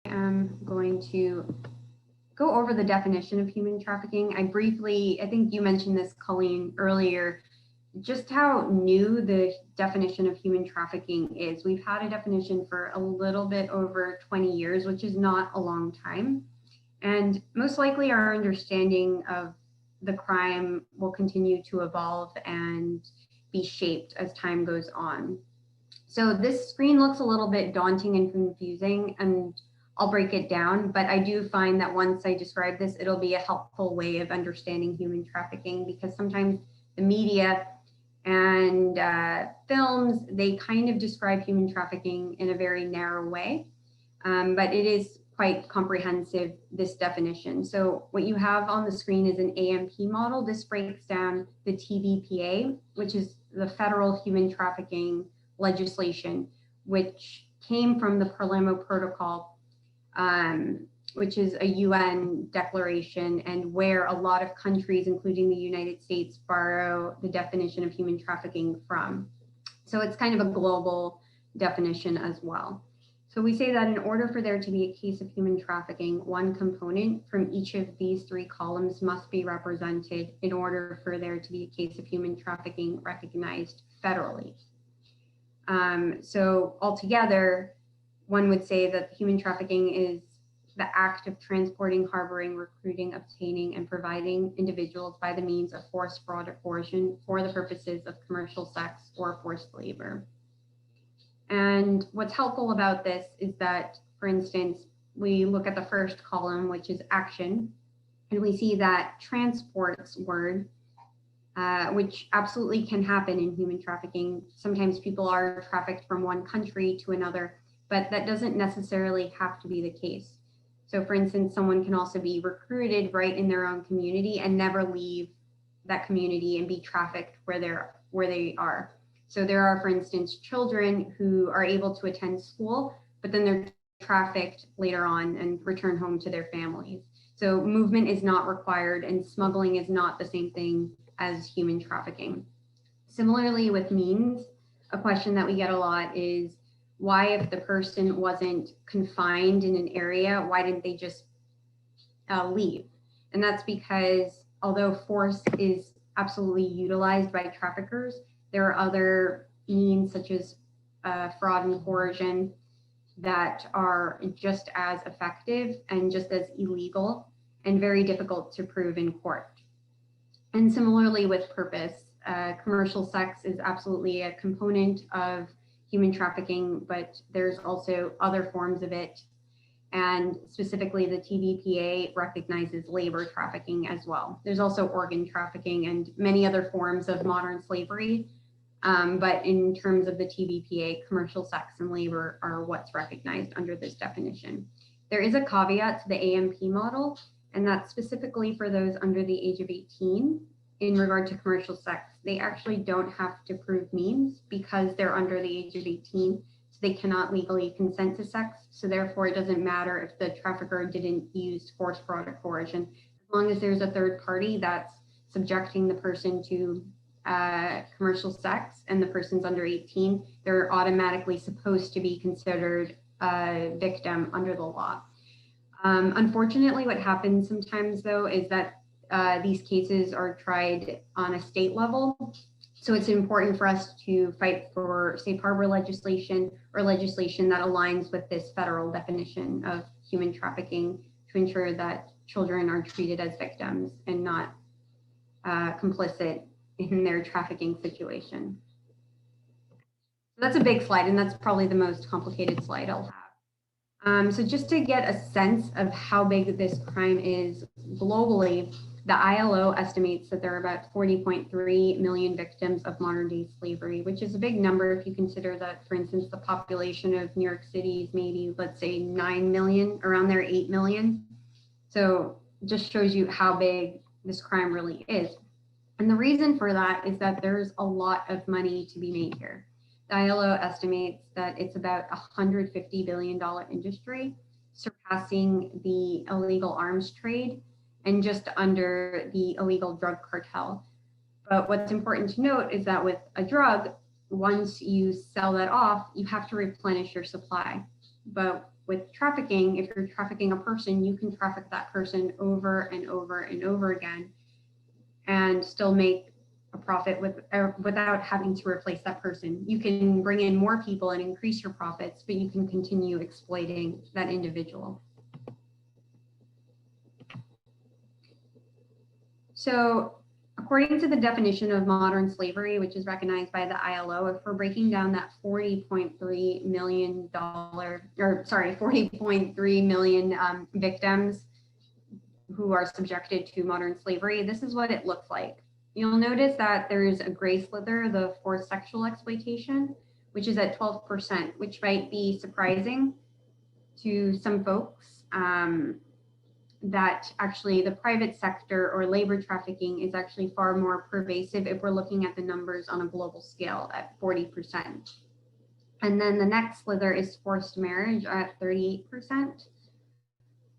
am going to go over the definition of human trafficking. I think you mentioned this, Colleen, earlier, just how new the definition of human trafficking is. We've had a definition for a little bit over 20 years, which is not a long time. And most likely our understanding of the crime will continue to evolve and be shaped as time goes on. So this screen looks a little bit daunting and confusing, and I'll break it down, but I do find that once I describe this, it'll be a helpful way of understanding human trafficking, because sometimes the media and films, they kind of describe human trafficking in a very narrow way, but it is quite comprehensive, this definition. So what you have on the screen is an AMP model. This breaks down the TVPA, which is the federal human trafficking legislation, which came from the Palermo Protocol, which is a UN declaration, and where a lot of countries, including the United States, borrow the definition of human trafficking from. So it's kind of a global definition as well. So we say that in order for there to be a case of human trafficking, one component from each of these three columns must be represented in order for there to be a case of human trafficking recognized federally. So altogether, one would say that human trafficking is the act of transporting, harboring, recruiting, obtaining, and providing individuals by the means of force, fraud, or coercion for the purposes of commercial sex or forced labor. And what's helpful about this is that, for instance, we look at the first column, which is action, and we see that transports word, which absolutely can happen in human trafficking. Sometimes people are trafficked from one country to another, but that doesn't necessarily have to be the case. So for instance, someone can also be recruited right in their own community and never leave that community and be trafficked where they are. So there are, for instance, children who are able to attend school, but then they're trafficked later on and return home to their families. So movement is not required, and smuggling is not the same thing as human trafficking. Similarly with means, a question that we get a lot is, why, if the person wasn't confined in an area, why didn't they just leave? And that's because although force is absolutely utilized by traffickers, there are other means such as fraud and coercion that are just as effective and just as illegal and very difficult to prove in court. And similarly with purpose, commercial sex is absolutely a component of human trafficking, but there's also other forms of it. And specifically the TVPA recognizes labor trafficking as well. There's also organ trafficking and many other forms of modern slavery. But in terms of the TVPA, commercial sex and labor are what's recognized under this definition. There is a caveat to the AMP model, and that's specifically for those under the age of 18. In regard to commercial sex, they actually don't have to prove means because they're under the age of 18, so they cannot legally consent to sex. So therefore, it doesn't matter if the trafficker didn't use force, fraud, or coercion. As long as there's a third party that's subjecting the person to commercial sex and the person's under 18, they're automatically supposed to be considered a victim under the law. Unfortunately, what happens sometimes, though, is that these cases are tried on a state level. So it's important for us to fight for safe harbor legislation or legislation that aligns with this federal definition of human trafficking to ensure that children are treated as victims and not complicit in their trafficking situation. So that's a big slide, and that's probably the most complicated slide I'll have. So just to get a sense of how big this crime is globally, the ILO estimates that there are about 40.3 million victims of modern day slavery, which is a big number if you consider that, for instance, the population of New York City is maybe, let's say, 9 million, around there, 8 million. So just shows you how big this crime really is. And the reason for that is that there's a lot of money to be made here. The ILO estimates that it's about $150 billion industry, surpassing the illegal arms trade and just under the illegal drug cartel. But what's important to note is that with a drug, once you sell that off, you have to replenish your supply. But with trafficking, if you're trafficking a person, you can traffic that person over and over and over again and still make a profit without having to replace that person. You can bring in more people and increase your profits, but you can continue exploiting that individual. So according to the definition of modern slavery, which is recognized by the ILO, if we're breaking down that $40.3 million, 40.3 million victims who are subjected to modern slavery, this is what it looks like. You'll notice that there's a gray slither, the forced sexual exploitation, which is at 12%, which might be surprising to some folks. That actually the private sector or labor trafficking is actually far more pervasive if we're looking at the numbers on a global scale at 40%. And then the next slither is forced marriage at 38%.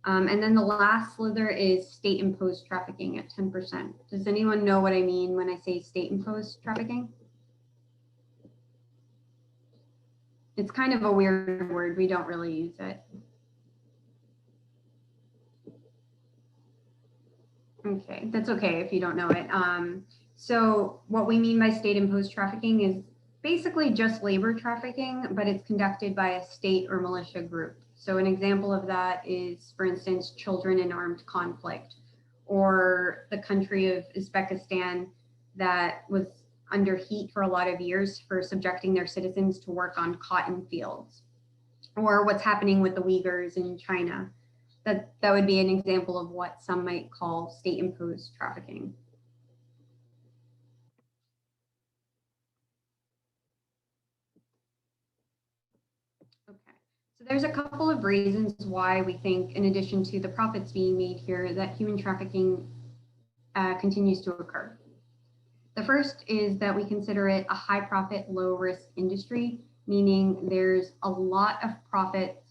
And then the last slither is state-imposed trafficking at 10%. Does anyone know what I mean when I say state-imposed trafficking? It's kind of a weird word. We don't really use it. Okay, that's okay if you don't know it. So what we mean by state-imposed trafficking is basically just labor trafficking, but it's conducted by a state or militia group. So an example of that is, for instance, children in armed conflict, or the country of Uzbekistan that was under heat for a lot of years for subjecting their citizens to work on cotton fields, or what's happening with the Uyghurs in China. That would be an example of what some might call state-imposed trafficking. Okay, so there's a couple of reasons why we think, in addition to the profits being made here, that human trafficking continues to occur. The first is that we consider it a high profit, low risk industry, meaning there's a lot of profit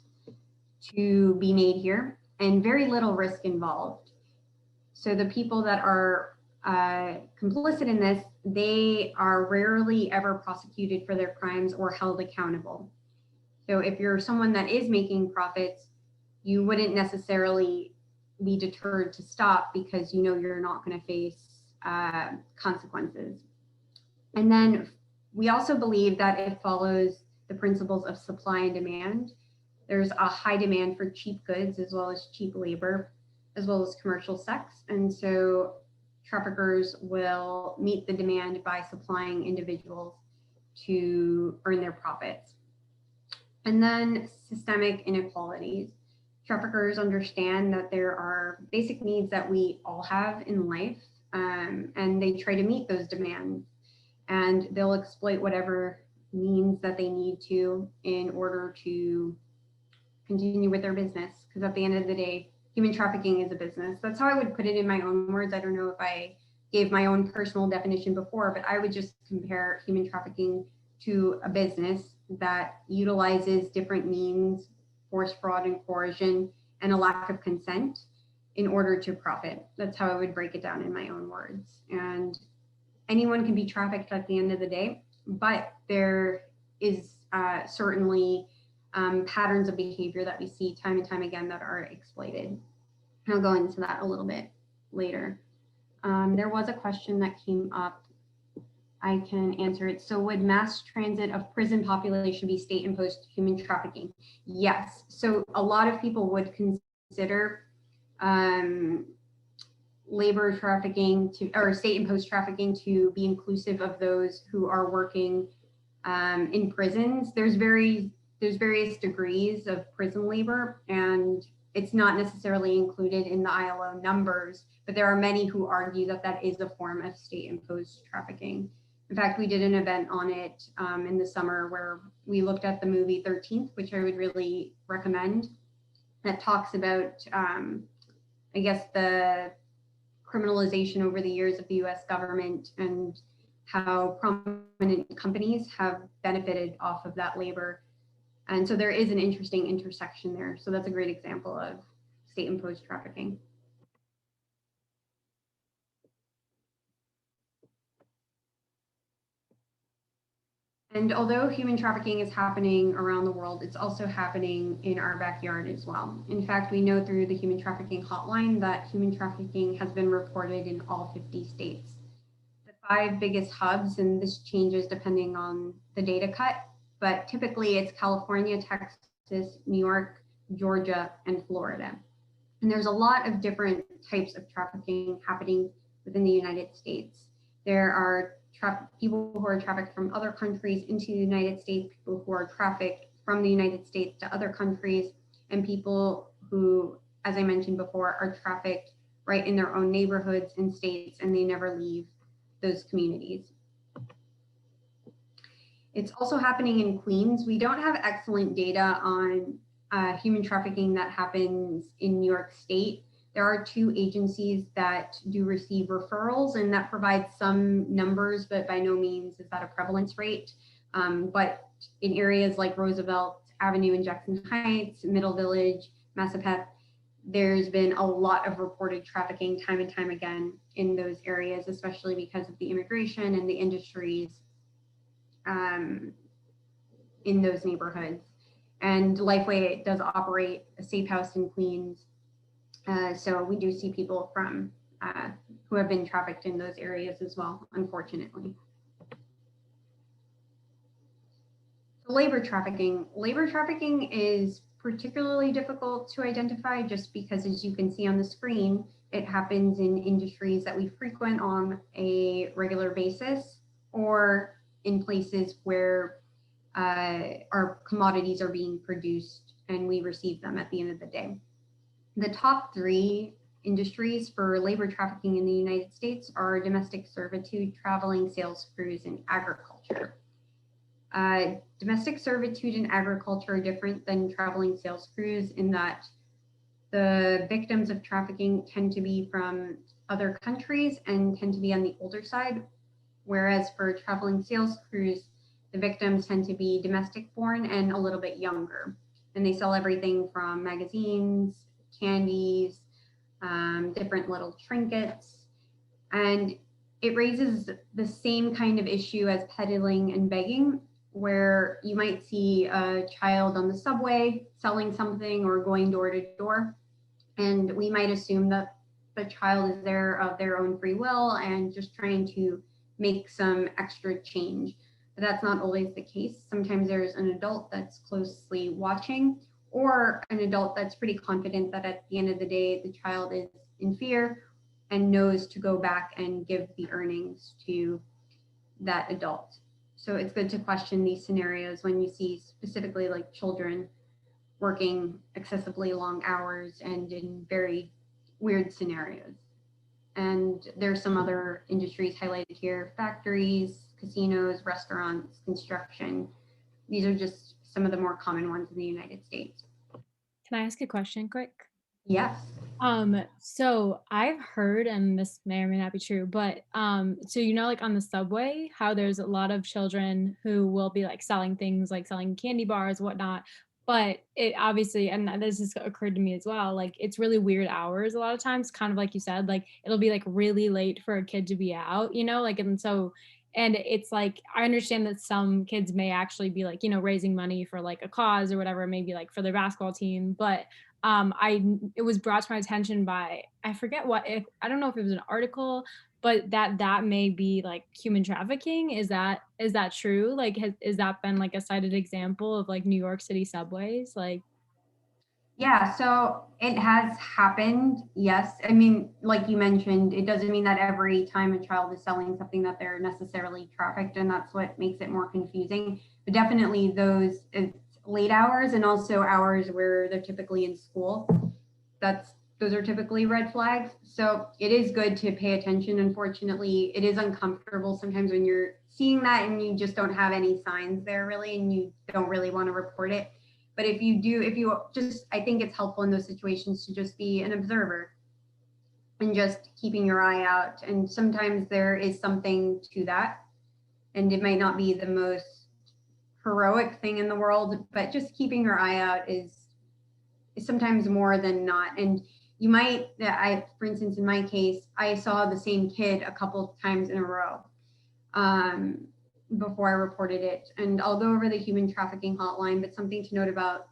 to be made here and very little risk involved. So the people that are complicit in this, they are rarely ever prosecuted for their crimes or held accountable. So if you're someone that is making profits, you wouldn't necessarily be deterred to stop because you know you're not going to face consequences. And then we also believe that it follows the principles of supply and demand. There's a high demand for cheap goods as well as cheap labor, as well as commercial sex. And so traffickers will meet the demand by supplying individuals to earn their profits. And then systemic inequalities. Traffickers understand that there are basic needs that we all have in life, and they try to meet those demands. And they'll exploit whatever means that they need to in order to continue with their business, because at the end of the day, human trafficking is a business. That's how I would put it in my own words. I don't know if I gave my own personal definition before, but I would just compare human trafficking to a business that utilizes different means, force, fraud, and coercion, and a lack of consent in order to profit. That's how I would break it down in my own words. And anyone can be trafficked at the end of the day, but there is certainly patterns of behavior that we see time and time again that are exploited. I'll go into that a little bit later. There was a question that came up. I can answer it. So would mass transit of prison population be state-imposed human trafficking? Yes. So a lot of people would consider labor trafficking or state-imposed trafficking to be inclusive of those who are working in prisons. There's various degrees of prison labor, and it's not necessarily included in the ILO numbers, but there are many who argue that that is a form of state-imposed trafficking. In fact, we did an event on it in the summer where we looked at the movie 13th, which I would really recommend, that talks about, I guess, the criminalization over the years of the US government and how prominent companies have benefited off of that labor. And so there is an interesting intersection there. So that's a great example of state-imposed trafficking. And although human trafficking is happening around the world, it's also happening in our backyard as well. In fact, we know through the human trafficking hotline that human trafficking has been reported in all 50 states. The 5 biggest hubs, and this changes depending on the data cut, but typically it's California, Texas, New York, Georgia, and Florida. And there's a lot of different types of trafficking happening within the United States. There are people who are trafficked from other countries into the United States, people who are trafficked from the United States to other countries, and people who, as I mentioned before, are trafficked right in their own neighborhoods and states, and they never leave those communities. It's also happening in Queens. We don't have excellent data on human trafficking that happens in New York State. There are 2 agencies that do receive referrals, and that provides some numbers, but by no means is that a prevalence rate. But in areas like Roosevelt Avenue in Jackson Heights, Middle Village, Massapet, there's been a lot of reported trafficking time and time again in those areas, especially because of the immigration and the industries in those neighborhoods. And Lifeway does operate a safe house in Queens. So we do see people from who have been trafficked in those areas as well, unfortunately. Labor trafficking. Labor trafficking is particularly difficult to identify just because, as you can see on the screen, it happens in industries that we frequent on a regular basis, or in places where our commodities are being produced and we receive them at the end of the day. The top 3 industries for labor trafficking in the United States are domestic servitude, traveling sales crews, and agriculture. Domestic servitude and agriculture are different than traveling sales crews in that the victims of trafficking tend to be from other countries and tend to be on the older side, whereas for traveling sales crews, the victims tend to be domestic born and a little bit younger. And they sell everything from magazines, candies, different little trinkets. And it raises the same kind of issue as peddling and begging, where you might see a child on the subway selling something or going door to door. And we might assume that the child is there of their own free will and just trying to make some extra change. But that's not always the case. Sometimes there's an adult that's closely watching, or an adult that's pretty confident that at the end of the day, the child is in fear and knows to go back and give the earnings to that adult. So it's good to question these scenarios when you see specifically like children working excessively long hours and in very weird scenarios. And there's some other industries highlighted here: factories, casinos, restaurants, construction. These are just some of the more common ones in the United States. Can I ask a question quick? Yes. So I've heard, and this may or may not be true, but so like on the subway, how there's a lot of children who will be like selling things, like selling candy bars, whatnot. But it obviously, and this has occurred to me as well, like it's really weird hours a lot of times, kind of like you said, like it'll be like really late for a kid to be out, like, and it's like, I understand that some kids may actually be like, raising money for like a cause or whatever, maybe like for their basketball team, but it was brought to my attention by, I forget what, if I don't know if it was an article, but that may be like human trafficking. Is that true? Like, is that been like a cited example of like New York City subways? Like, Yeah, so it has happened. Yes. I mean, like you mentioned, it doesn't mean that every time a child is selling something that they're necessarily trafficked, and that's what makes it more confusing. But definitely those late hours and also hours where they're typically in school, those are typically red flags. So it is good to pay attention. Unfortunately, it is uncomfortable sometimes when you're seeing that and you just don't have any signs there really, and you don't really want to report it. But if you just, I think it's helpful in those situations to just be an observer and just keeping your eye out. And sometimes there is something to that. And it might not be the most heroic thing in the world, but just keeping your eye out is sometimes more than not. And you might, for instance, in my case, I saw the same kid a couple of times in a row. before I reported it. And I'll go over the human trafficking hotline, but something to note about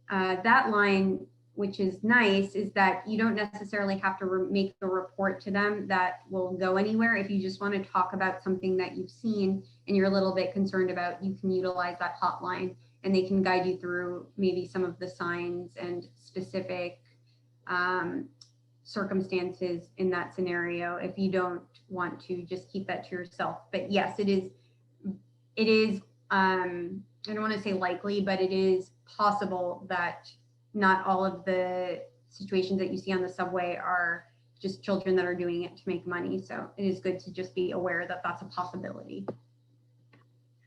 that line, which is nice, is that you don't necessarily have to make a report to them that will go anywhere. If you just want to talk about something that you've seen and you're a little bit concerned about, you can utilize that hotline and they can guide you through maybe some of the signs and specific circumstances in that scenario if you don't want to just keep that to yourself. But yes, it is I don't want to say likely, but it is possible that not all of the situations that you see on the subway are just children that are doing it to make money. So it is good to just be aware that that's a possibility.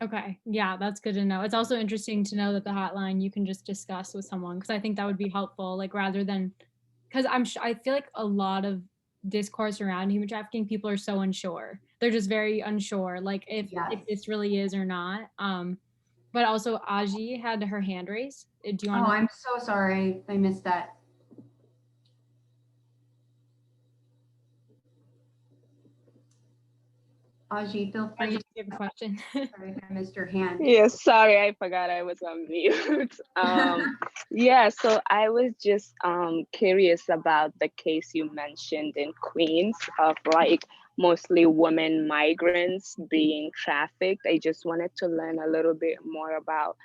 Okay. Yeah, that's good to know. It's also interesting to know that the hotline you can just discuss with someone, because I think that would be helpful, like rather than, because I feel like a lot of discourse around human trafficking, people are so unsure. They're just very unsure, like if this really is or not. But also Aji had her hand raised. Do you want Oh, I'm so sorry. I missed that. Aji, feel free to give a question. Sorry if I missed your hand. Yes, sorry, I forgot I was on mute. Yeah, so I was just curious about the case you mentioned in Queens of like mostly women migrants being trafficked. I just wanted to learn a little bit more about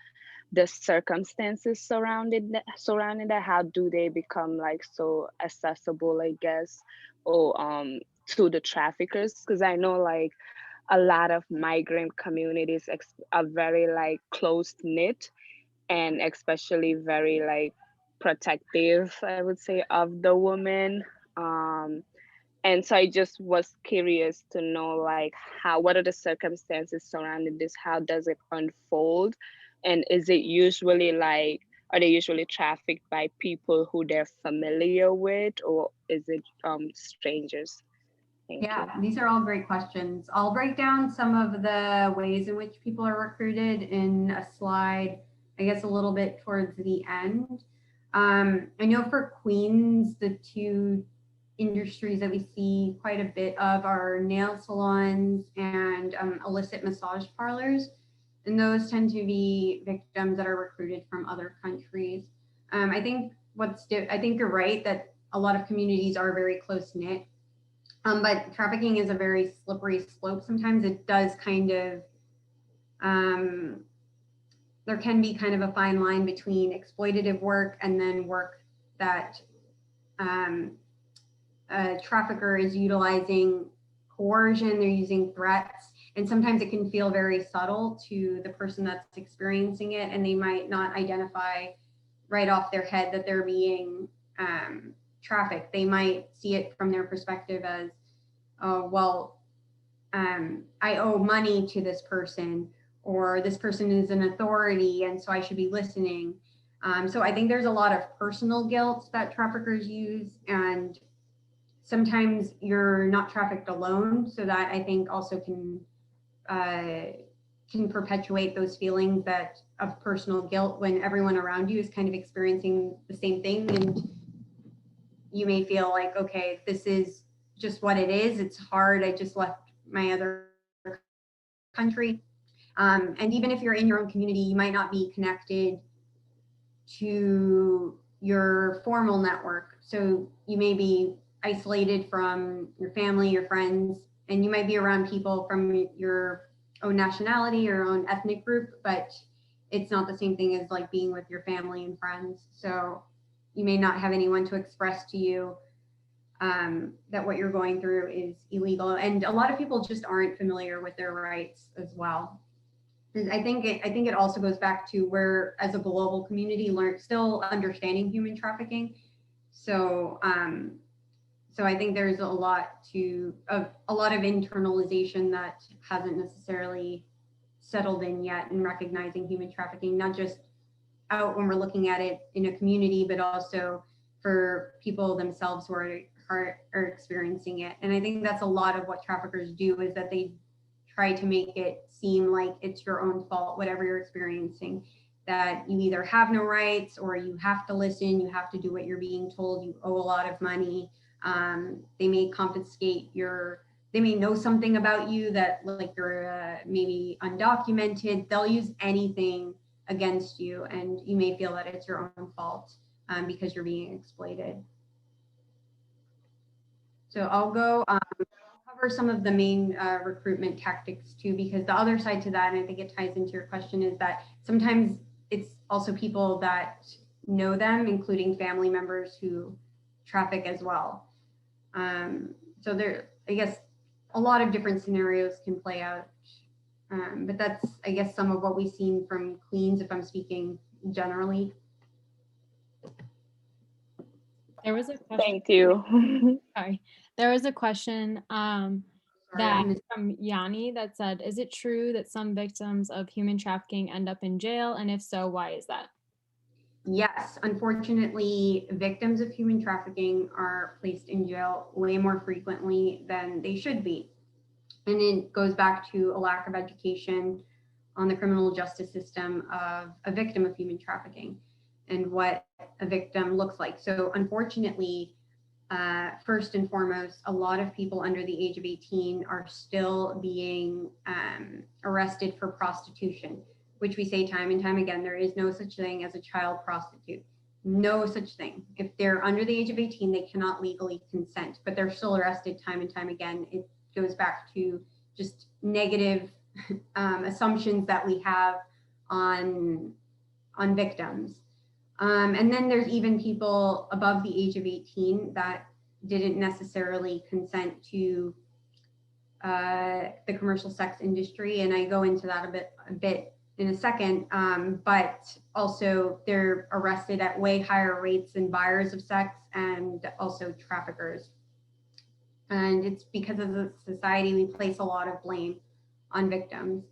the circumstances surrounding that. How do they become like so accessible, I guess, or to the traffickers? Because I know like a lot of migrant communities are very like close knit and especially very like protective, I would say, of the woman. And so I just was curious to know like what are the circumstances surrounding this? How does it unfold? And is it usually like, are they usually trafficked by people who they're familiar with, or is it strangers? Thank you. These are all great questions. I'll break down some of the ways in which people are recruited in a slide, I guess a little bit towards the end. I know for Queens, the two industries that we see quite a bit of are nail salons and illicit massage parlors. And those tend to be victims that are recruited from other countries. I think you're right that a lot of communities are very close knit. But trafficking is a very slippery slope. Sometimes it does kind of, there can be kind of a fine line between exploitative work and then work that a trafficker is utilizing coercion, they're using threats, and sometimes it can feel very subtle to the person that's experiencing it, and they might not identify right off their head that they're being trafficked. They might see it from their perspective as, oh, well, I owe money to this person, or this person is an authority, and so I should be listening. So I think there's a lot of personal guilt that traffickers use, and sometimes you're not trafficked alone. So that I think also can perpetuate those feelings of personal guilt when everyone around you is kind of experiencing the same thing, and you may feel like, okay, this is just what it is. It's hard. I just left my other country. And even if you're in your own community, you might not be connected to your formal network. So you may be isolated from your family, your friends, and you might be around people from your own nationality, your own ethnic group, but it's not the same thing as like being with your family and friends. So you may not have anyone to express to you that what you're going through is illegal. And a lot of people just aren't familiar with their rights as well. And I think it also goes back to where, as a global community, still understanding human trafficking. So so I think there's a lot of internalization that hasn't necessarily settled in yet in recognizing human trafficking, not just out when we're looking at it in a community, but also for people themselves who are experiencing it. And I think that's a lot of what traffickers do, is that they try to make it seem like it's your own fault, whatever you're experiencing, that you either have no rights or you have to listen, you have to do what you're being told, you owe a lot of money. They may confiscate your they may know something about you that like you're maybe undocumented. They'll use anything against you, and you may feel that it's your own fault because you're being exploited. So I'll go cover some of the main recruitment tactics too, because the other side to that, and I think it ties into your question, is that sometimes it's also people that know them, including family members who traffic as well. So there, I guess, a lot of different scenarios can play out. But that's, I guess, some of what we've seen from Queens, if I'm speaking generally. There was a question. Thank you. Sorry. There was a question that from Yanni that said, is it true that some victims of human trafficking end up in jail? And if so, why is that? Yes, unfortunately, victims of human trafficking are placed in jail way more frequently than they should be. And it goes back to a lack of education on the criminal justice system of a victim of human trafficking and what a victim looks like. So unfortunately, first and foremost, a lot of people under the age of 18 are still being arrested for prostitution, which we say time and time again, there is no such thing as a child prostitute. No such thing. If they're under the age of 18, they cannot legally consent, but they're still arrested time and time again. It goes back to just negative assumptions that we have on victims. And then there's even people above the age of 18 that didn't necessarily consent to the commercial sex industry. And I go into that a bit in a second, but also they're arrested at way higher rates than buyers of sex and also traffickers. And it's because as a society, we place a lot of blame on victims.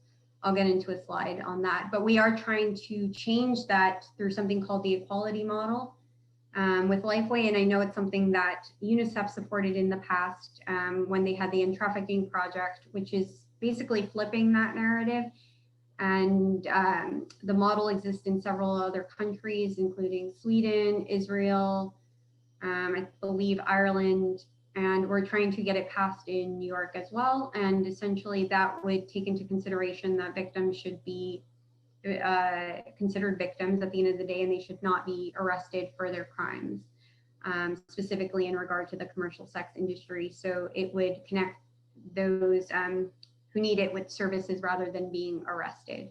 I'll get into a slide on that, but we are trying to change that through something called the equality model with Lifeway. And I know it's something that UNICEF supported in the past when they had the Trafficking project, which is basically flipping that narrative. And the model exists in several other countries, including Sweden, Israel, I believe Ireland, and we're trying to get it passed in New York as well. And essentially that would take into consideration that victims should be considered victims at the end of the day, and they should not be arrested for their crimes, specifically in regard to the commercial sex industry. So it would connect those who need it with services rather than being arrested.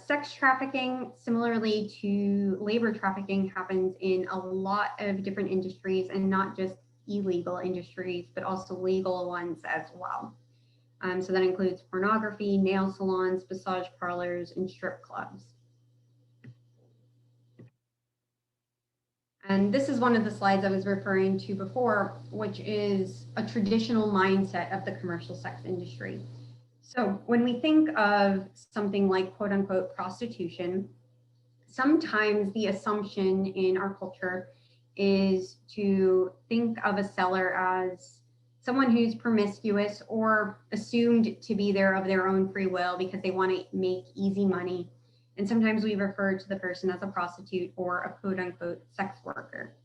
Sex trafficking, similarly to labor trafficking, happens in a lot of different industries, and not just illegal industries, but also legal ones as well. So that includes pornography, nail salons, massage parlors, and strip clubs. And this is one of the slides I was referring to before, which is a traditional mindset of the commercial sex industry. So when we think of something like quote unquote prostitution, sometimes the assumption in our culture is to think of a seller as someone who's promiscuous or assumed to be there of their own free will because they want to make easy money. And sometimes we refer to the person as a prostitute or a quote unquote sex worker.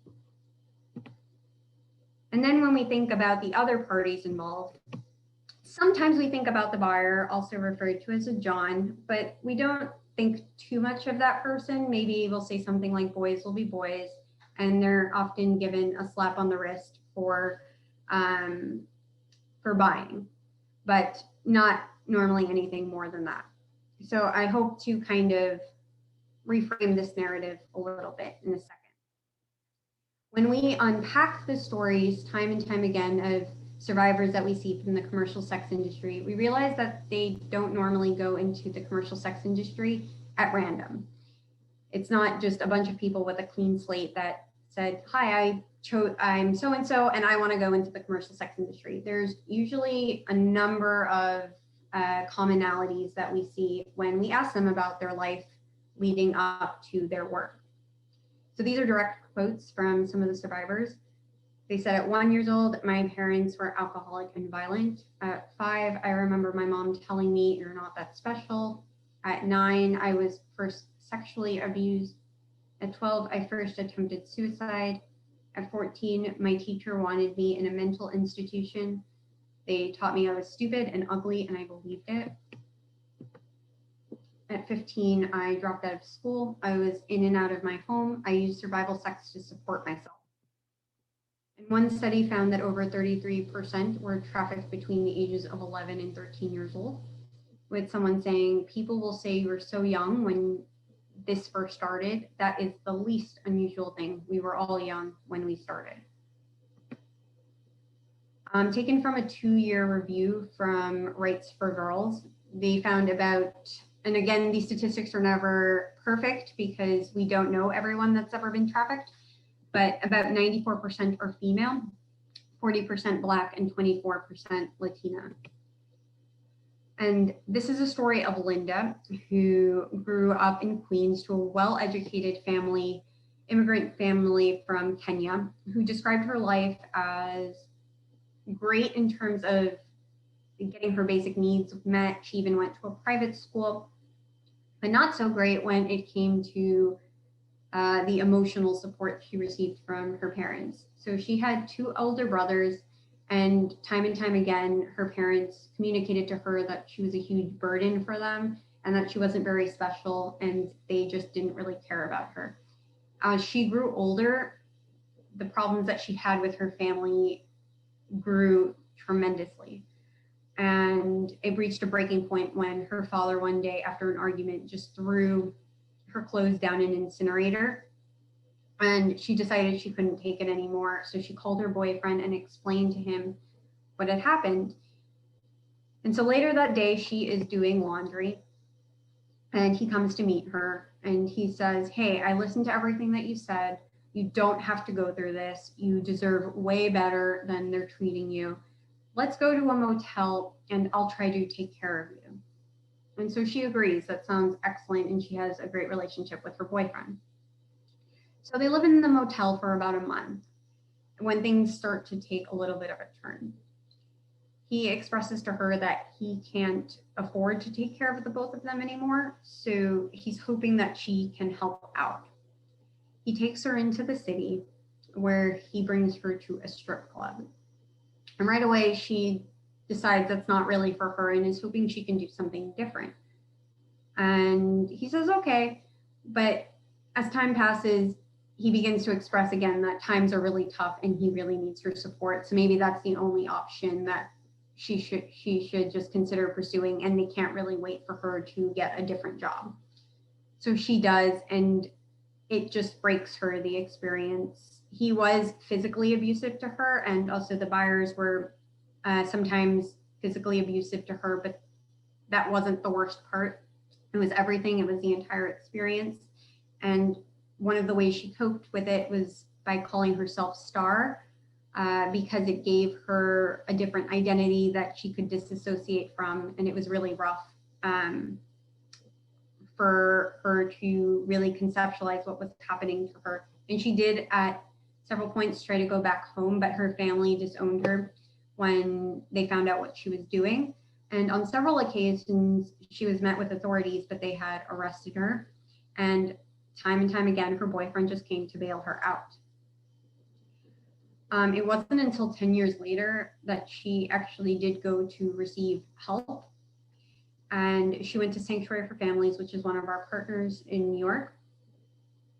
And then when we think about the other parties involved, sometimes we think about the buyer, also referred to as a John, but we don't think too much of that person. Maybe we'll say something like boys will be boys, and they're often given a slap on the wrist for buying, but not normally anything more than that. So I hope to kind of reframe this narrative a little bit in a second. When we unpack the stories time and time again of survivors that we see from the commercial sex industry, we realize that they don't normally go into the commercial sex industry at random. It's not just a bunch of people with a clean slate that said, hi, I'm so-and-so and I want to go into the commercial sex industry. There's usually a number of commonalities that we see when we ask them about their life leading up to their work. So these are direct quotes from some of the survivors. They said, at 1 year old, my parents were alcoholic and violent. At 5, I remember my mom telling me, you're not that special. At 9, I was first sexually abused. At 12, I first attempted suicide. At 14, my teacher wanted me in a mental institution. They taught me I was stupid and ugly, and I believed it. At 15, I dropped out of school. I was in and out of my home. I used survival sex to support myself. And one study found that over 33% were trafficked between the ages of 11 and 13 years old, with someone saying, people will say you were so young when this first started. That is the least unusual thing. We were all young when we started. Taken from a 2-year review from Rights for Girls, they found about, and again, these statistics are never perfect because we don't know everyone that's ever been trafficked, but about 94% are female, 40% Black, and 24% Latina. And this is a story of Linda, who grew up in Queens to a well-educated family, immigrant family from Kenya, who described her life as great in terms of getting her basic needs met. She even went to a private school, but not so great when it came to the emotional support she received from her parents. So she had 2 older brothers, and time again, her parents communicated to her that she was a huge burden for them and that she wasn't very special, and they just didn't really care about her. As she grew older, the problems that she had with her family grew tremendously. And it reached a breaking point when her father one day after an argument just threw her clothes down an incinerator, and she decided she couldn't take it anymore. So she called her boyfriend and explained to him what had happened. And so later that day, she is doing laundry and he comes to meet her and he says, hey, I listened to everything that you said. You don't have to go through this. You deserve way better than they're treating you. Let's go to a motel and I'll try to take care of you. And so she agrees. That sounds excellent. And she has a great relationship with her boyfriend. So they live in the motel for about a month when things start to take a little bit of a turn. He expresses to her that he can't afford to take care of the both of them anymore. So he's hoping that she can help out. He takes her into the city where he brings her to a strip club. And right away, she decides that's not really for her and is hoping she can do something different. And he says, okay. But as time passes, he begins to express again that times are really tough and he really needs her support. So maybe that's the only option that she should just consider pursuing, and they can't really wait for her to get a different job. So she does, and it just breaks her, the experience. He was physically abusive to her, and also the buyers were sometimes physically abusive to her, but that wasn't the worst part. It was everything. It was the entire experience. And one of the ways she coped with it was by calling herself Star, because it gave her a different identity that she could disassociate from. And it was really rough for her to really conceptualize what was happening to her. And she did at several points try to go back home, but her family disowned her when they found out what she was doing. And on several occasions, she was met with authorities, but they had arrested her. And time again, her boyfriend just came to bail her out. It wasn't until 10 years later that she actually did go to receive help. And she went to Sanctuary for Families, which is one of our partners in New York.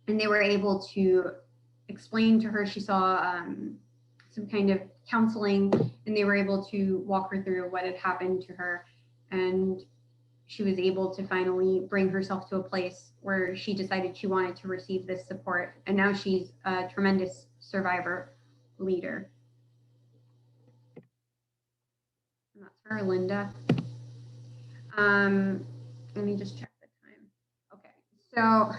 And they were able to explain to her, she saw some kind of counseling, and they were able to walk her through what had happened to her. And she was able to finally bring herself to a place where she decided she wanted to receive this support. And now she's a tremendous survivor leader. And that's her, Linda. Let me just check the time. Okay, so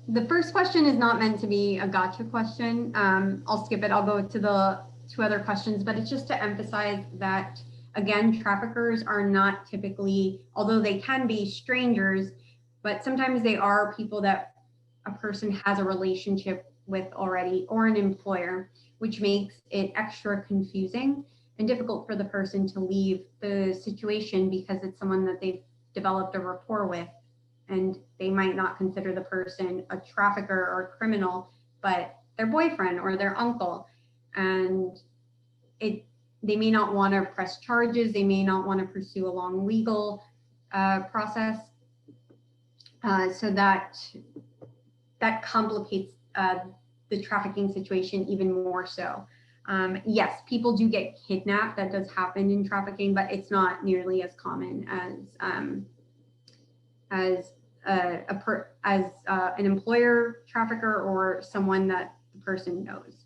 the first question is not meant to be a gotcha question. I'll skip it. I'll go to the 2 other questions, but it's just to emphasize that, again, traffickers are not typically, although they can be strangers, but sometimes they are people that a person has a relationship with already, or an employer, which makes it extra confusing and difficult for the person to leave the situation because it's someone that they've developed a rapport with and they might not consider the person a trafficker or a criminal, but their boyfriend or their uncle. And they may not want to press charges. They may not want to pursue a long legal process. So that complicates the trafficking situation even more so. Yes, people do get kidnapped. That does happen in trafficking, but it's not nearly as common as an employer trafficker or someone that the person knows.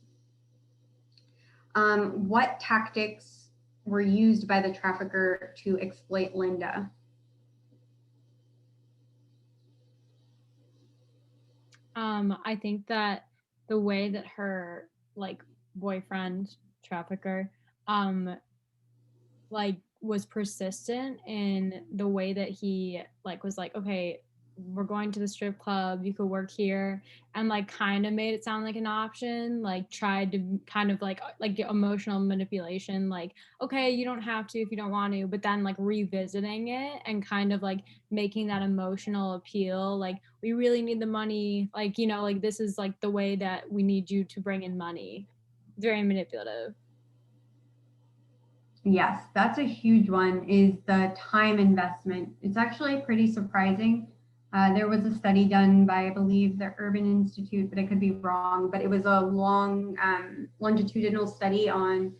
What tactics were used by the trafficker to exploit Linda? I think that the way that her like boyfriend trafficker like was persistent in the way that he like was like, okay, we're going to the strip club, you could work here, and like kind of made it sound like an option, like tried to kind of like emotional manipulation, like, okay, you don't have to if you don't want to, but then like revisiting it and kind of like making that emotional appeal, like, we really need the money, like, you know, like this is like the way that we need you to bring in money. Very manipulative. Yes, that's a huge one, is the time investment. It's actually pretty surprising. There was a study done by, I believe, the Urban Institute, but I could be wrong, but it was a long longitudinal study on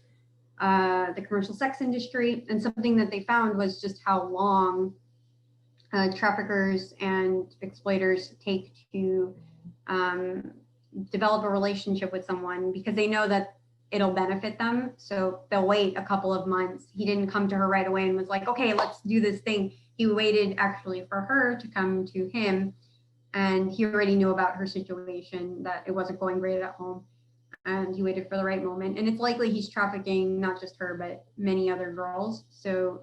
the commercial sex industry. And something that they found was just how long traffickers and exploiters take to develop a relationship with someone, because they know that it'll benefit them. So they'll wait a couple of months. He didn't come to her right away and was like, okay, let's do this thing. He waited actually for her to come to him. And he already knew about her situation, that it wasn't going great at home. And he waited for the right moment. And it's likely he's trafficking not just her, but many other girls. So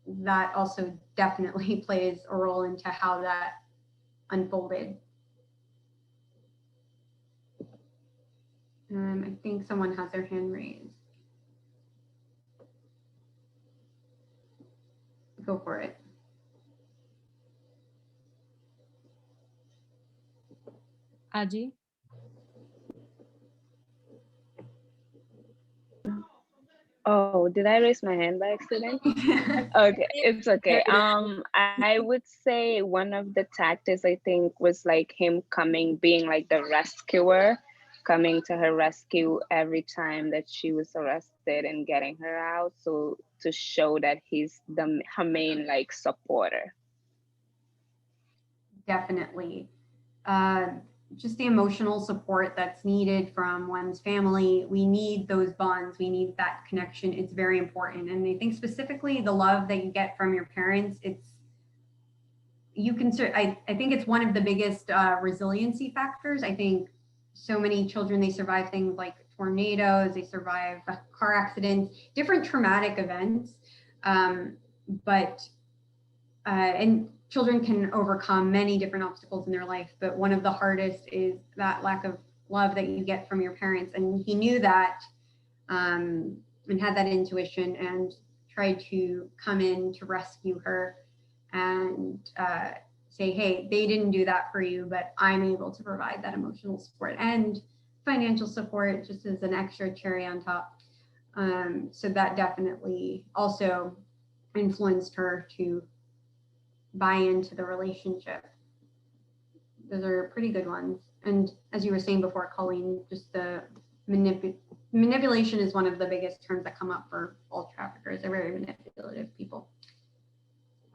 that also definitely plays a role into how that unfolded. I think someone has their hand raised. Go for it. Aji? Oh, did I raise my hand by accident? Okay, it's okay. I would say one of the tactics, I think, was like him being like the rescuer, coming to her rescue every time that she was arrested and getting her out. So to show that he's her main like supporter. Definitely. Just the emotional support that's needed from one's family. We need those bonds. We need that connection. It's very important. And I think specifically the love that you get from your parents, I think it's one of the biggest resiliency factors. I think so many children, they survive things like tornadoes, they survive car accidents, different traumatic events. And children can overcome many different obstacles in their life, but one of the hardest is that lack of love that you get from your parents. And he knew that and had that intuition and tried to come in to rescue her and say, hey, they didn't do that for you, but I'm able to provide that emotional support and financial support just as an extra cherry on top. So that definitely also influenced her to buy into the relationship. Those are pretty good ones. And as you were saying before, Colleen, just the manipulation is one of the biggest terms that come up for all traffickers. They're very manipulative people.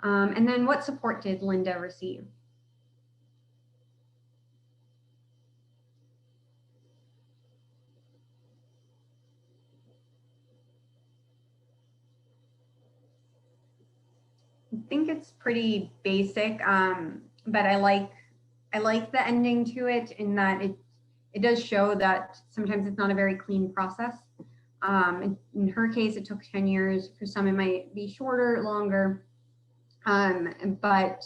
And then what support did Linda receive? I think it's pretty basic, but I like the ending to it, in that it does show that sometimes it's not a very clean process. In her case, it took 10 years. For some, it might be shorter, longer. But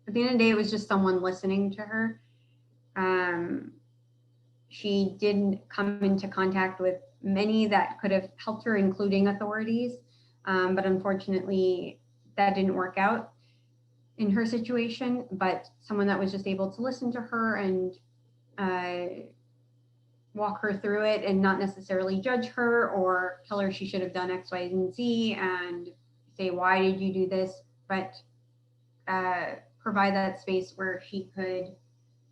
at the end of the day, it was just someone listening to her. She did come into contact with many that could have helped her, including authorities. But unfortunately, that didn't work out. in her situation, but someone that was just able to listen to her and walk her through it and not necessarily judge her or tell her she should have done X, Y, and Z and say, why did you do this? But provide that space where she could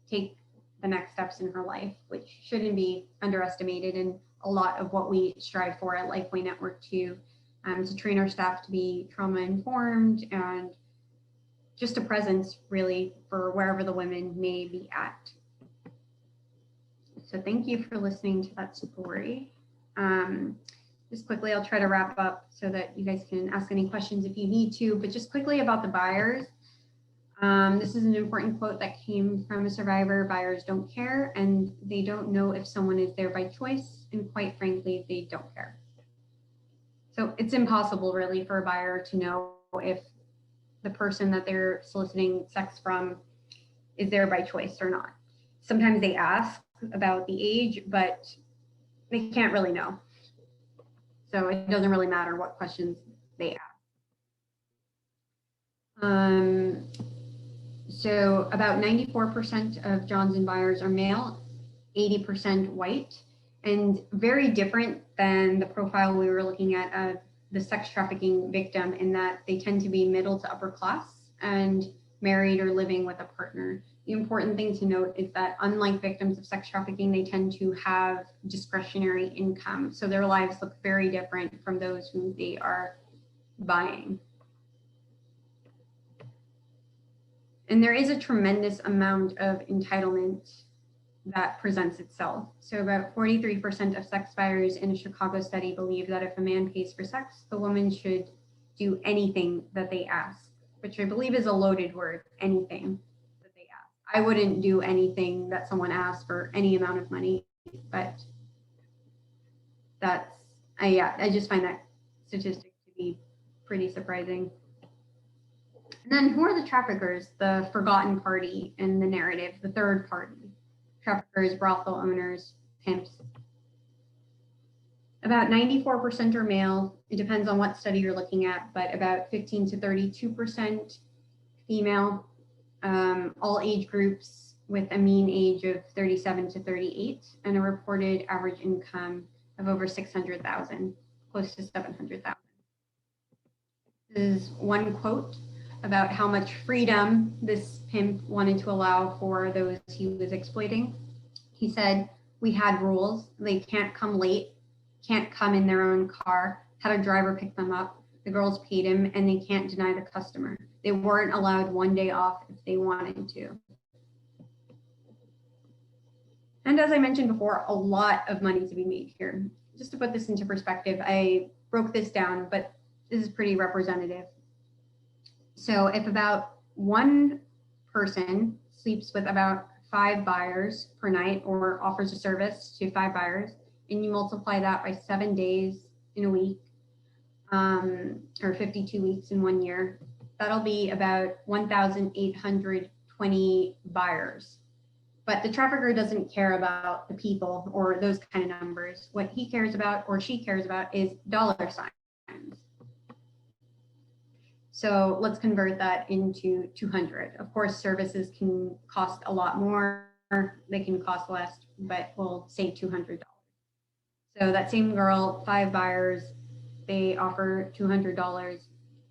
take the next steps in her life, which shouldn't be underestimated. And a lot of what we strive for at Lifeway Network to train our staff to be trauma informed and just a presence really for wherever the women may be at. So thank you for listening to that story. Just quickly, I'll try to wrap up so that you guys can ask any questions if you need to, but just quickly about the buyers. This is an important quote that came from a survivor. Buyers don't care, and they don't know if someone is there by choice, and quite frankly, they don't care. So it's impossible really for a buyer to know if the person that they're soliciting sex from is there by choice or not. Sometimes they ask about the age, but they can't really know. So it doesn't really matter what questions they ask. So about 94% of Johnson buyers are male, 80% white, and very different than the profile we were looking at of the sex trafficking victim in that they tend to be middle to upper class and married or living with a partner. The important thing to note is that unlike victims of sex trafficking, they tend to have discretionary income. So their lives look very different from those who they are buying. And there is a tremendous amount of entitlement that presents itself. So about 43% of sex buyers in a Chicago study believe that if a man pays for sex, the woman should do anything that they ask, which I believe is a loaded word, anything that they ask. I wouldn't do anything that someone asked for any amount of money, but that's, I just find that statistic to be pretty surprising. And then who are the traffickers, the forgotten party in the narrative, the third party? Traffickers, brothel owners, pimps. About 94% are male. It depends on what study you're looking at, but about 15 to 32% female. All age groups with a mean age of 37 to 38 and a reported average income of over 600,000, close to 700,000. This is one quote about how much freedom this pimp wanted to allow for those he was exploiting. He said, "We had rules. They can't come late, can't come in their own car, had a driver pick them up. The girls paid him and they can't deny the customer. They weren't allowed one day off if they wanted to." And as I mentioned before, a lot of money to be made here. Just to put this into perspective, I broke this down, but this is pretty representative. So if about one person sleeps with about 5 buyers per night or offers a service to 5 buyers, and you multiply that by 7 days in a week, or 52 weeks in 1 year, that'll be about 1,820 buyers. But the trafficker doesn't care about the people or those kind of numbers. What he cares about or she cares about is dollar signs. So let's convert that into 200. Of course, services can cost a lot more. They can cost less, but we'll say $200. So that same girl, 5 buyers, they offer $200.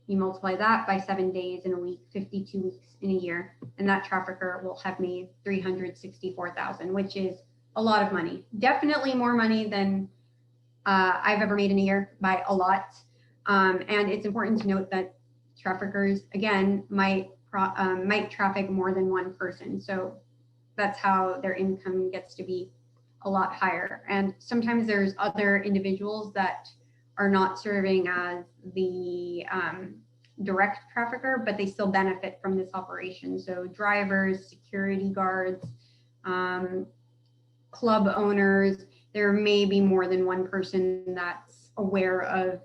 You multiply that by 7 days in a week, 52 weeks in a year, and that trafficker will have made $364,000, which is a lot of money. Definitely more money than I've ever made in a year by a lot. And it's important to note that traffickers, again, might traffic more than one person. So that's how their income gets to be a lot higher. And sometimes there's other individuals that are not serving as the direct trafficker, but they still benefit from this operation. So drivers, security guards, club owners, there may be more than one person that's aware of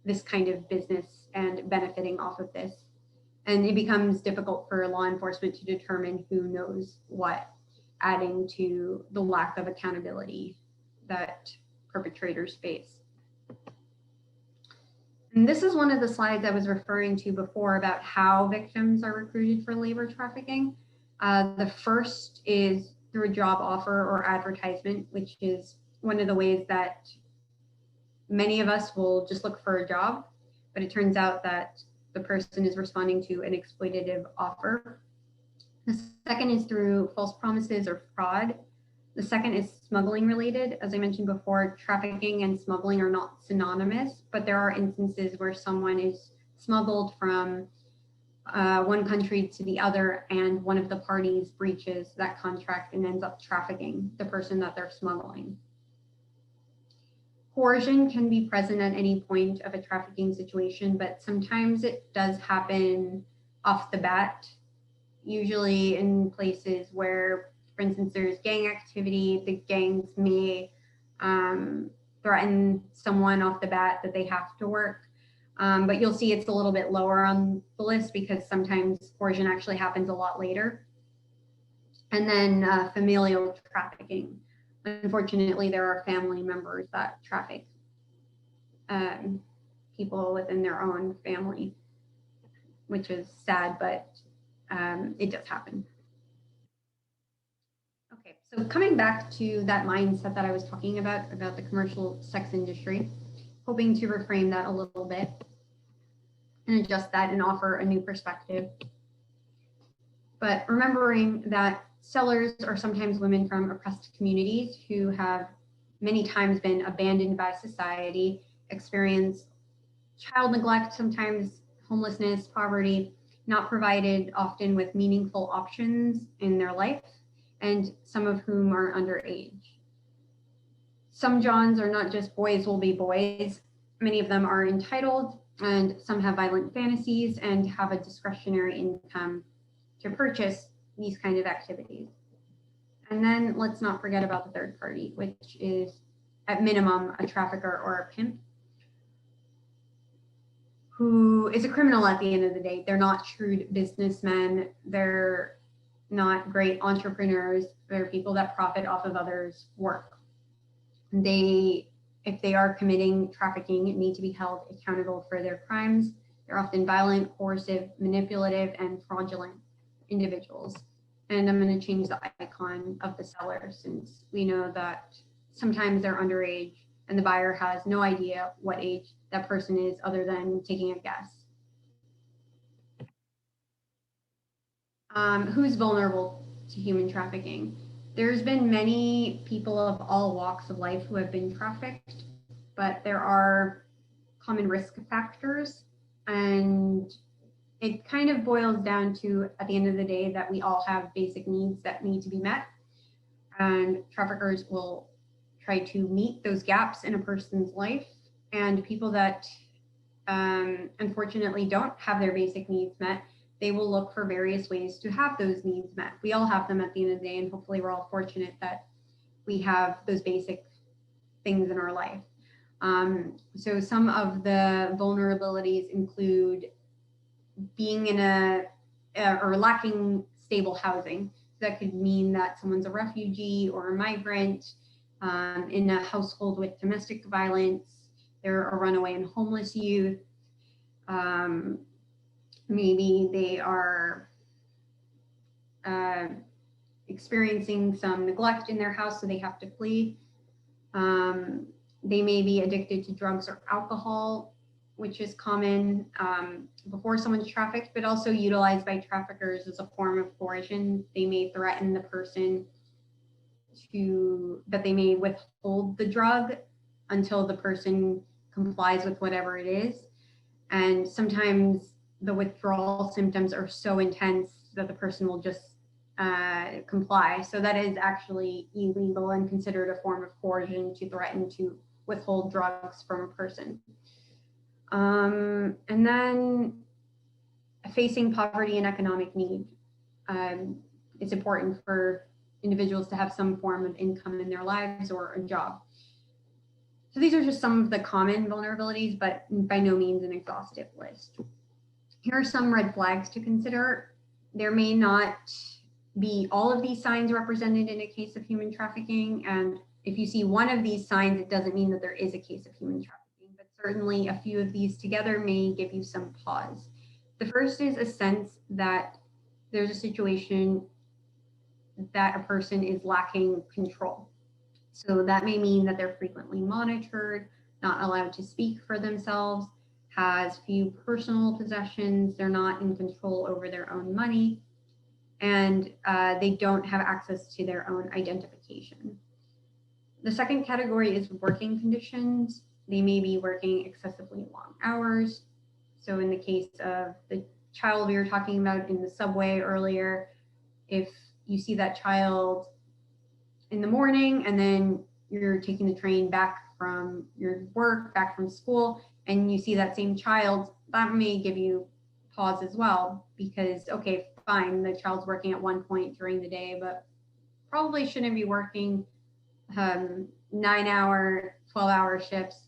this kind of business and benefiting off of this. And it becomes difficult for law enforcement to determine who knows what, adding to the lack of accountability that perpetrators face. And this is one of the slides I was referring to before about how victims are recruited for labor trafficking. The first is through a job offer or advertisement, which is one of the ways that many of us will just look for a job, but it turns out that the person is responding to an exploitative offer. The second is through false promises or fraud. The second is smuggling related. As I mentioned before, trafficking and smuggling are not synonymous, but there are instances where someone is smuggled from one country to the other, and one of the parties breaches that contract and ends up trafficking the person that they're smuggling. Coercion can be present at any point of a trafficking situation, but sometimes it does happen off the bat, usually in places where, for instance, there's gang activity. The gangs may threaten someone off the bat that they have to work. But you'll see it's a little bit lower on the list because sometimes coercion actually happens a lot later. And then familial trafficking. Unfortunately, there are family members that traffic people within their own family, which is sad, but it does happen. Okay, so coming back to that mindset that I was talking about the commercial sex industry, hoping to reframe that a little bit and adjust that and offer a new perspective. But remembering that sellers are sometimes women from oppressed communities who have many times been abandoned by society, experience child neglect, sometimes homelessness, poverty, not provided often with meaningful options in their life, and some of whom are underage. Some Johns are not just boys will be boys. Many of them are entitled, and some have violent fantasies and have a discretionary income to purchase these kind of activities. And then let's not forget about the third party, which is at minimum a trafficker or a pimp who is a criminal at the end of the day. They're not shrewd businessmen. They're not great entrepreneurs. They're people that profit off of others' work. If they are committing trafficking, need to be held accountable for their crimes. They're often violent, coercive, manipulative, and fraudulent individuals. And I'm going to change the icon of the seller since we know that sometimes they're underage and the buyer has no idea what age that person is other than taking a guess. Who's vulnerable to human trafficking? There's been many people of all walks of life who have been trafficked, but there are common risk factors, and it kind of boils down to, at the end of the day, that we all have basic needs that need to be met, and traffickers will try to meet those gaps in a person's life, and people that unfortunately don't have their basic needs met, they will look for various ways to have those needs met. We all have them at the end of the day, and hopefully we're all fortunate that we have those basic things in our life. So some of the vulnerabilities include being in or lacking stable housing. That could mean that someone's a refugee or a migrant in a household with domestic violence. They're a runaway and homeless youth. Maybe they are experiencing some neglect in their house, so they have to flee. They may be addicted to drugs or alcohol, which is common before someone's trafficked, but also utilized by traffickers as a form of coercion. They may threaten the person that they may withhold the drug until the person complies with whatever it is. And sometimes the withdrawal symptoms are so intense that the person will just comply. So that is actually illegal and considered a form of coercion to threaten to withhold drugs from a person. And then facing poverty and economic need. It's important for individuals to have some form of income in their lives or a job. So these are just some of the common vulnerabilities, but by no means an exhaustive list. Here are some red flags to consider. There may not be all of these signs represented in a case of human trafficking. And if you see one of these signs, it doesn't mean that there is a case of human trafficking, but certainly a few of these together may give you some pause. The first is a sense that there's a situation that a person is lacking control. So that may mean that they're frequently monitored, not allowed to speak for themselves, has few personal possessions, they're not in control over their own money, and they don't have access to their own identification. The second category is working conditions. They may be working excessively long hours. So in the case of the child we were talking about in the subway earlier, if you see that child in the morning and then you're taking the train back from your work, back from school, and you see that same child, that may give you pause as well, because, okay, fine, the child's working at one point during the day, but probably shouldn't be working 9-hour, 12-hour shifts.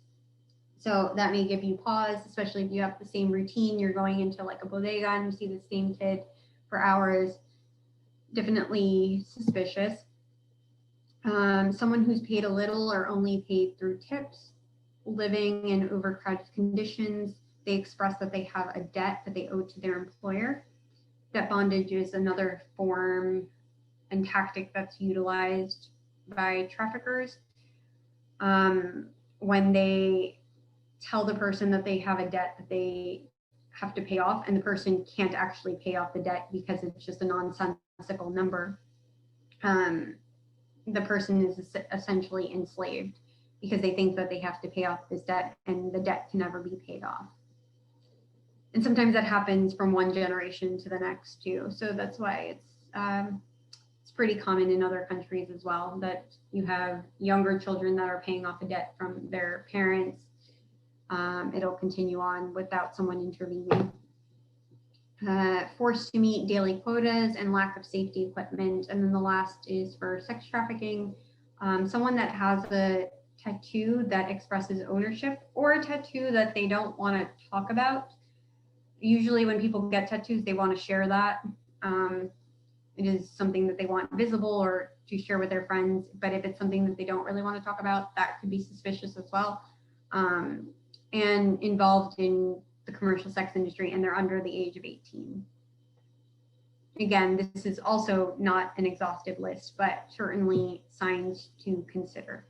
So that may give you pause, especially if you have the same routine. You're going into like a bodega and you see the same kid for hours. Definitely suspicious. Someone who's paid a little or only paid through tips, living in overcrowded conditions. They express that they have a debt that they owe to their employer. Debt bondage is another form and tactic that's utilized by traffickers. When they tell the person that they have a debt that they have to pay off, and the person can't actually pay off the debt because it's just a nonsensical number, the person is essentially enslaved because they think that they have to pay off this debt and the debt can never be paid off. And sometimes that happens from one generation to the next too. So that's why it's pretty common in other countries as well, that you have younger children that are paying off a debt from their parents. It'll continue on without someone intervening. Forced to meet daily quotas and lack of safety equipment. And then the last is for sex trafficking. Someone that has a tattoo that expresses ownership, or a tattoo that they don't want to talk about. Usually when people get tattoos, they want to share that. It is something that they want visible or to share with their friends. But if it's something that they don't really want to talk about, that could be suspicious as well. And involved in the commercial sex industry, and they're under the age of 18. Again, this is also not an exhaustive list, but certainly signs to consider.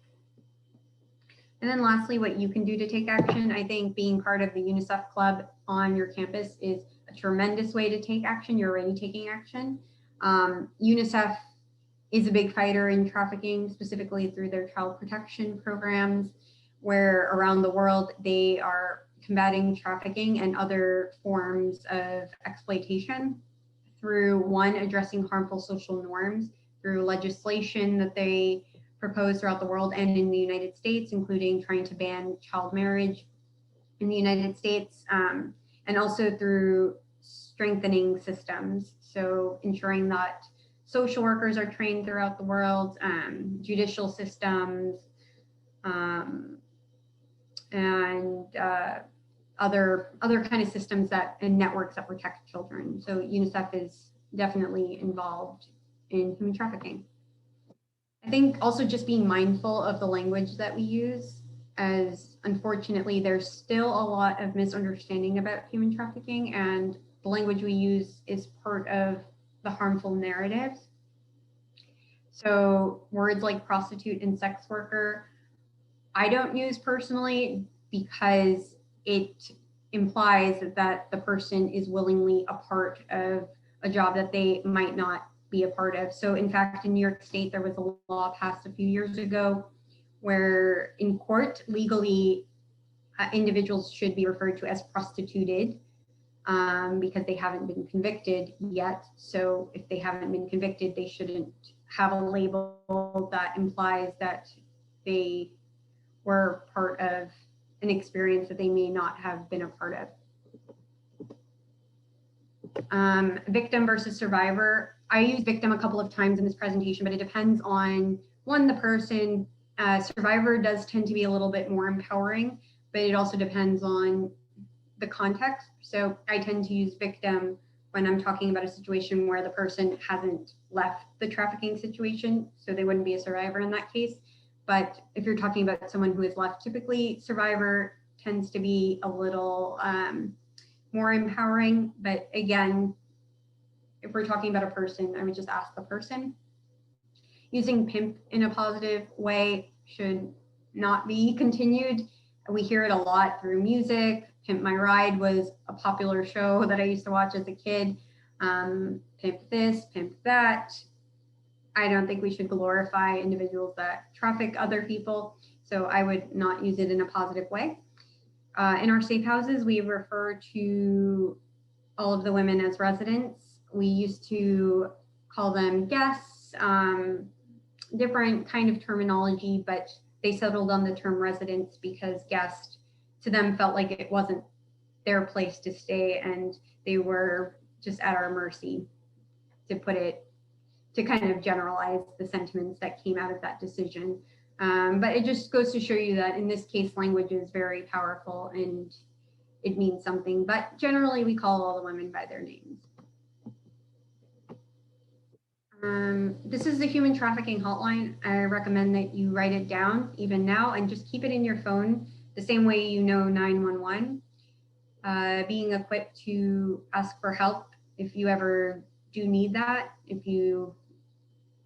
And then lastly, what you can do to take action. I think being part of the UNICEF club on your campus is a tremendous way to take action. You're already taking action. UNICEF is a big fighter in trafficking, specifically through their child protection programs, where around the world they are combating trafficking and other forms of exploitation through, one, addressing harmful social norms through legislation that they propose throughout the world and in the United States, including trying to ban child marriage in the United States, and also through strengthening systems. So ensuring that social workers are trained throughout the world, judicial systems, and other kind of systems that and networks that protect children. So UNICEF is definitely involved in human trafficking. I think also just being mindful of the language that we use, as unfortunately there's still a lot of misunderstanding about human trafficking, and the language we use is part of the harmful narratives. So words like prostitute and sex worker, I don't use personally because it implies that the person is willingly a part of a job that they might not be a part of. So in fact, in New York State, there was a law passed a few years ago where in court, legally, individuals should be referred to as prostituted because they haven't been convicted yet. So if they haven't been convicted, they shouldn't have a label that implies that they were part of an experience that they may not have been a part of. Victim versus survivor. I use victim a couple of times in this presentation, but it depends on, one, the person. Survivor does tend to be a little bit more empowering, but it also depends on the context. So I tend to use victim when I'm talking about a situation where the person hasn't left the trafficking situation, so they wouldn't be a survivor in that case. But if you're talking about someone who is left, typically survivor tends to be a little more empowering. But again, if we're talking about a person, I would just ask the person. Using pimp in a positive way should not be continued. We hear it a lot through music. Pimp My Ride was a popular show that I used to watch as a kid. Pimp this, pimp that. I don't think we should glorify individuals that traffic other people, so I would not use it in a positive way. In our safe houses, we refer to all of the women as residents. We used to call them guests, different kind of terminology, but they settled on the term residents because guest to them felt like it wasn't their place to stay and they were just at our mercy, to put it, to kind of generalize the sentiments that came out of that decision. But it just goes to show you that in this case, language is very powerful and it means something, but generally we call all the women by their names. This is the human trafficking hotline. I recommend that you write it down even now and just keep it in your phone the same way you know 911. Being equipped to ask for help if you ever do need that. If you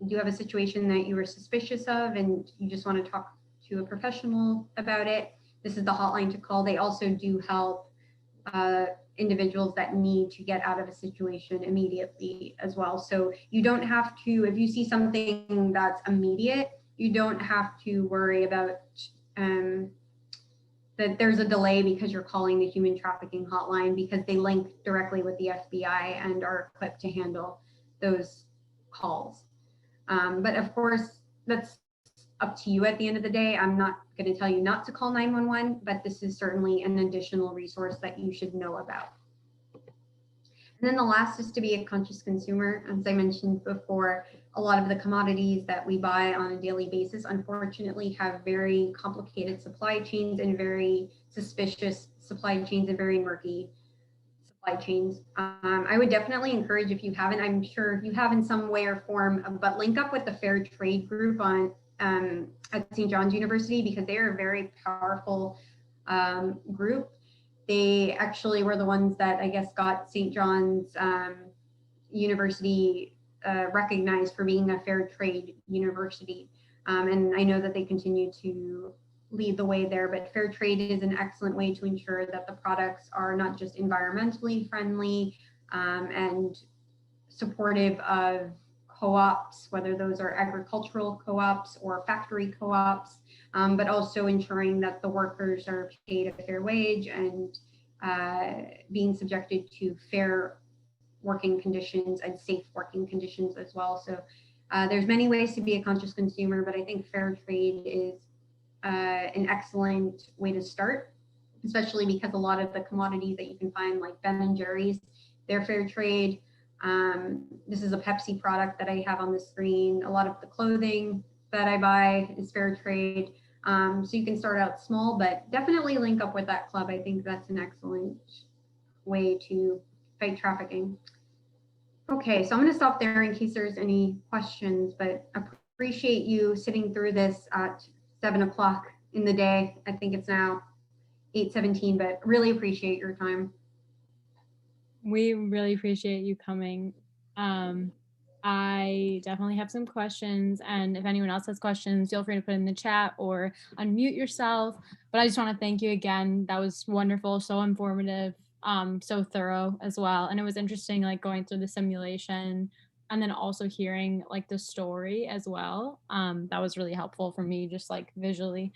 do have a situation that you are suspicious of and you just want to talk to a professional about it, this is the hotline to call. They also do help individuals that need to get out of a situation immediately as well. So you don't have to, if you see something that's immediate, you don't have to worry about that there's a delay because you're calling the human trafficking hotline, because they link directly with the FBI and are equipped to handle those calls. But of course, that's up to you at the end of the day. I'm not going to tell you not to call 911, but this is certainly an additional resource that you should know about. And then the last is to be a conscious consumer. As I mentioned before, a lot of the commodities that we buy on a daily basis, unfortunately, have very complicated supply chains and very suspicious supply chains and very murky supply chains. I would definitely encourage, if you haven't, I'm sure you have in some way or form, but link up with the Fair Trade group on at St. John's University, because they are a very powerful group. They actually were the ones that I guess got St. John's University recognized for being a fair trade university. And I know that they continue to lead the way there, but fair trade is an excellent way to ensure that the products are not just environmentally friendly and supportive of co-ops, whether those are agricultural co-ops or factory co-ops, but also ensuring that the workers are paid a fair wage and being subjected to fair working conditions and safe working conditions as well. So there's many ways to be a conscious consumer, but I think fair trade is an excellent way to start, especially because a lot of the commodities that you can find, like Ben and Jerry's, they're fair trade. This is a Pepsi product that I have on the screen. A lot of the clothing that I buy is fair trade. So you can start out small, but definitely link up with that club. I think that's an excellent way to fight trafficking. Okay, so I'm going to stop there in case there's any questions, but appreciate you sitting through this at 7 o'clock in the day. I think it's now 8:17, but really appreciate your time. We really appreciate you coming. I definitely have some questions, and if anyone else has questions, feel free to put in the chat or unmute yourself. But I just want to thank you again. That was wonderful, so informative, so thorough as well. And it was interesting, like going through the simulation and then also hearing like the story as well. That was really helpful for me, just like visually.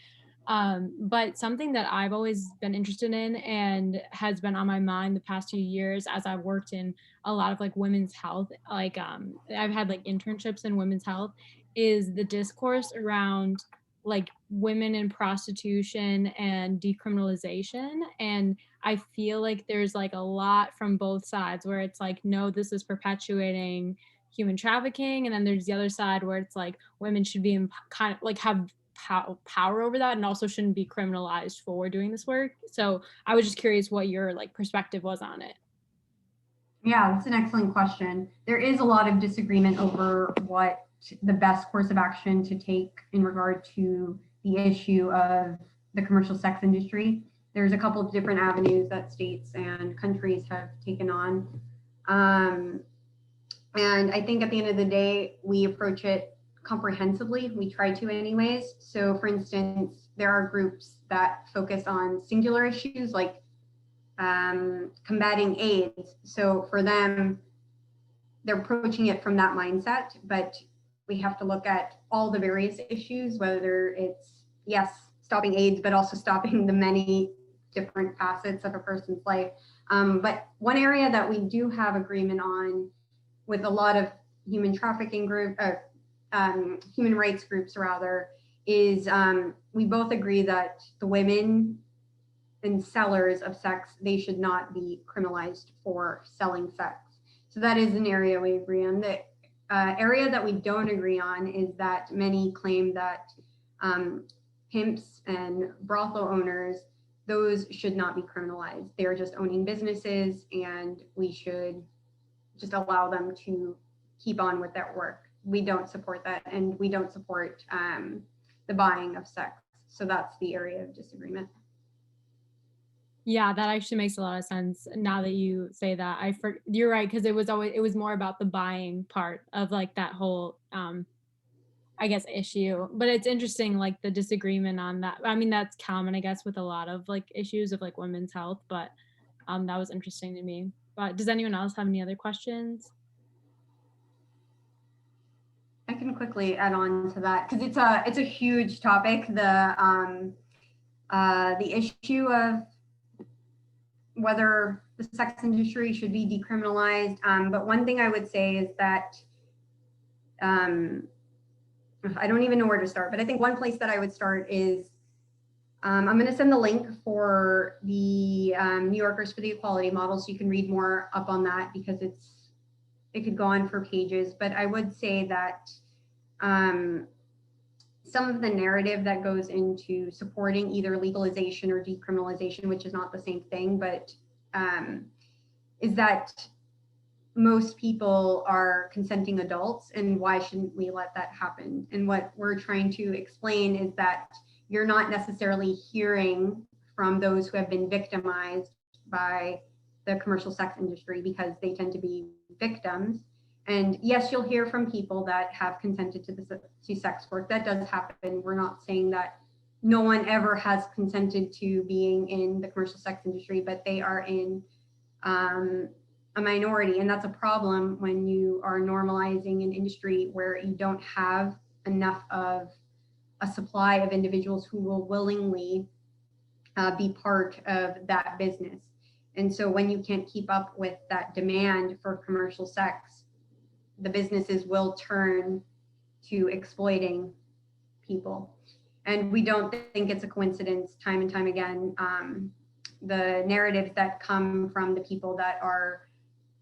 But something that I've always been interested in and has been on my mind the past few years as I've worked in a lot of like women's health, like I've had like internships in women's health, is the discourse around like women in prostitution and decriminalization. And I feel like there's like a lot from both sides where it's like, no, this is perpetuating human trafficking. And then there's the other side where it's like women should be in kind of like have power over that and also shouldn't be criminalized for doing this work. So I was just curious what your like perspective was on it. Yeah, that's an excellent question. There is a lot of disagreement over what the best course of action to take in regard to the issue of the commercial sex industry. there's a couple of different avenues that states and countries have taken on. And I think at the end of the day, we approach it comprehensively. We try to anyways. So for instance, there are groups that focus on singular issues like combating AIDS. So for them, they're approaching it from that mindset, but we have to look at all the various issues, whether it's, yes, stopping AIDS, but also stopping the many different facets of a person's life. But one area that we do have agreement on with a lot of human trafficking group, human rights groups rather, is we both agree that the women and sellers of sex, they should not be criminalized for selling sex. So that is an area we agree on. The area that we don't agree on is that many claim that pimps and brothel owners, those should not be criminalized. They're just owning businesses, and we should just allow them to keep on with their work. We don't support that, and we don't support the buying of sex. So that's the area of disagreement. Yeah, that actually makes a lot of sense now that you say that. You're right, because it was more about the buying part of like that whole I guess issue. But it's interesting, like the disagreement on that. I mean, that's common, I guess, with a lot of like issues of like women's health, but that was interesting to me. But does anyone else have any other questions? I can quickly add on to that because it's a huge topic. The issue of whether the sex industry should be decriminalized. But one thing I would say is that I don't even know where to start, but I think one place that I would start is I'm going to send the link for the New Yorkers for the Equality Model, so you can read more up on that because it could go on for pages. But I would say that some of the narrative that goes into supporting either legalization or decriminalization, which is not the same thing, but is that most people are consenting adults, and why shouldn't we let that happen? And what we're trying to explain is that you're not necessarily hearing from those who have been victimized by the commercial sex industry because they tend to be victims. And yes, you'll hear from people that have consented to sex work. That does happen. We're not saying that no one ever has consented to being in the commercial sex industry, but they are in a minority. And that's a problem when you are normalizing an industry where you don't have enough of a supply of individuals who will willingly be part of that business. And so when you can't keep up with that demand for commercial sex, the businesses will turn to exploiting people. And we don't think it's a coincidence time and time again. The narratives that come from the people that are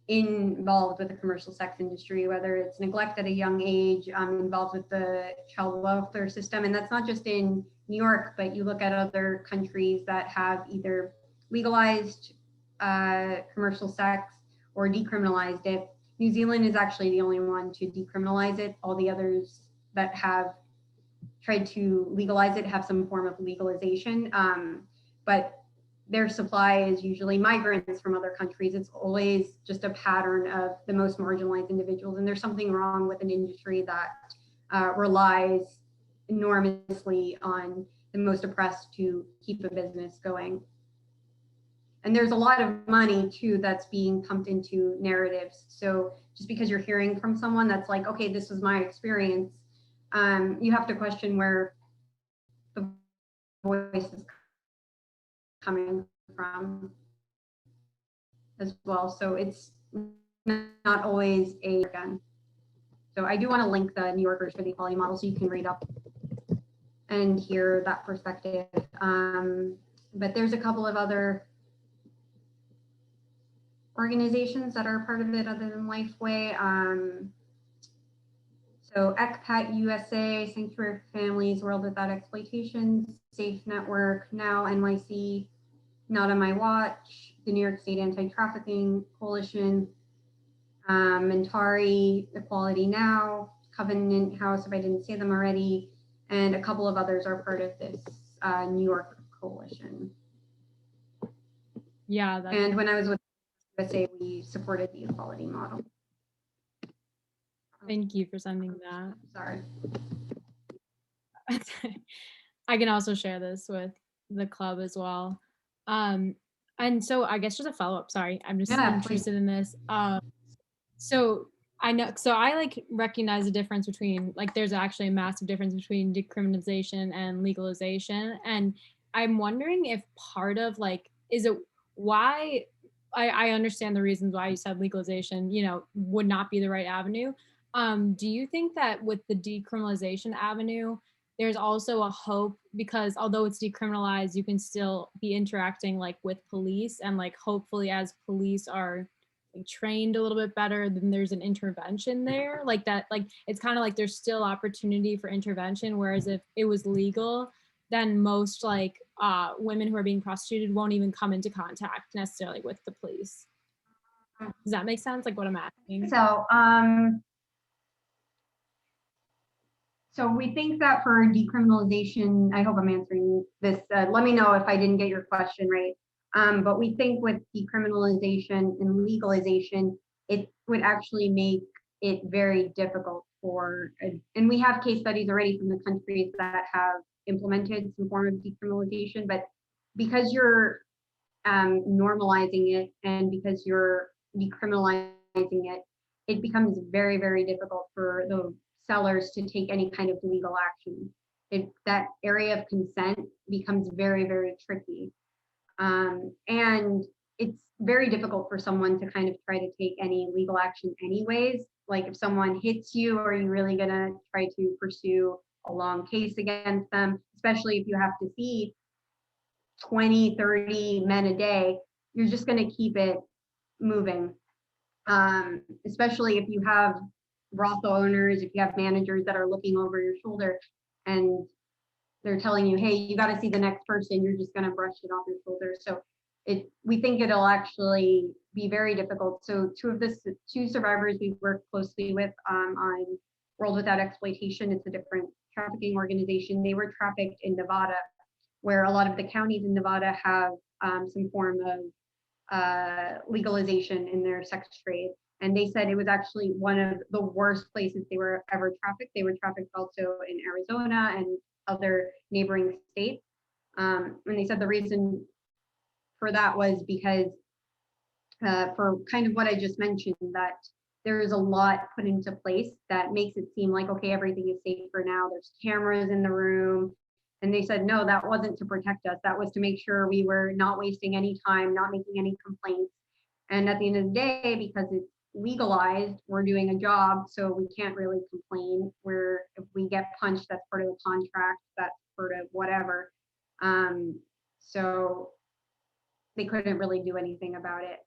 involved with the commercial sex industry, whether it's neglect at a young age, involved with the child welfare system. And that's not just in New York, but you look at other countries that have either legalized commercial sex or decriminalized it. New Zealand is actually the only one to decriminalize it. All the others that have tried to legalize it have some form of legalization, but their supply is usually migrants from other countries. It's always just a pattern of the most marginalized individuals. And there's something wrong with an industry that relies enormously on the most oppressed to keep a business going. And there's a lot of money too that's being pumped into narratives. So just because you're hearing from someone that's like, okay, this was my experience, you have to question where the voice is coming from as well. So it's not always a gun. So I do want to link the New Yorkers for the Equality Model so you can read up and hear that perspective. But there's a couple of other organizations that are part of it other than Lifeway. So ECPAT USA, Sanctuary for Families, World Without Exploitation, Safe Network, Now NYC, Not on My Watch, the New York State Anti-Trafficking Coalition, Tori, Equality Now, Covenant House, if I didn't say them already, and a couple of others are part of this New York coalition. Yeah. And when I was with USA, we supported the equality model. Thank you for sending that. Sorry. I can also share this with the club as well. And so I guess just a follow-up, sorry, I'm just interested in this. So I know, so I like recognize the difference between, like, there's actually a massive difference between decriminalization and legalization. And I'm wondering if part of like, is it why, I understand the reasons why you said legalization, you know, would not be the right avenue. Do you think that with the decriminalization avenue, there's also a hope, because although it's decriminalized, you can still be interacting like with police, and like hopefully as police are like trained a little bit better, then there's an intervention there, like that, like it's kind of like there's still opportunity for intervention, whereas if it was legal, then most like women who are being prostituted won't even come into contact necessarily with the police. Does that make sense, like what I'm asking? So we think that for decriminalization, I hope I'm answering this. Let me know if I didn't get your question right. But we think with decriminalization and legalization, it would actually make it very difficult for, and we have case studies already from the countries that have implemented some form of decriminalization, but because you're normalizing it and because you're decriminalizing it, it becomes very, very difficult for the sellers to take any kind of legal action. That area of consent becomes very, very tricky. And it's very difficult for someone to kind of try to take any legal action anyways. Like if someone hits you, are you really gonna try to pursue a long case against them, especially if you have to see 20, 30 men a day, you're just gonna keep it moving. Especially if you have brothel owners, if you have managers that are looking over your shoulder and they're telling you, hey, you got to see the next person, you're just going to brush it off your shoulder. So we think it'll actually be very difficult. So two survivors we work closely with on World Without Exploitation, it's a different trafficking organization. They were trafficked in Nevada, where a lot of the counties in Nevada have some form of legalization in their sex trade. And they said it was actually one of the worst places they were ever trafficked. They were trafficked also in Arizona and other neighboring states. And they said the reason for that was because for kind of what I just mentioned, that there is a lot put into place that makes it seem like, okay, everything is safe for now. There's cameras in the room. And they said, no, that wasn't to protect us. That was to make sure we were not wasting any time, not making any complaints. And at the end of the day, because it's legalized, we're doing a job, so we can't really complain. If we get punched, that's part of the contract, that's part of whatever. So they couldn't really do anything about it.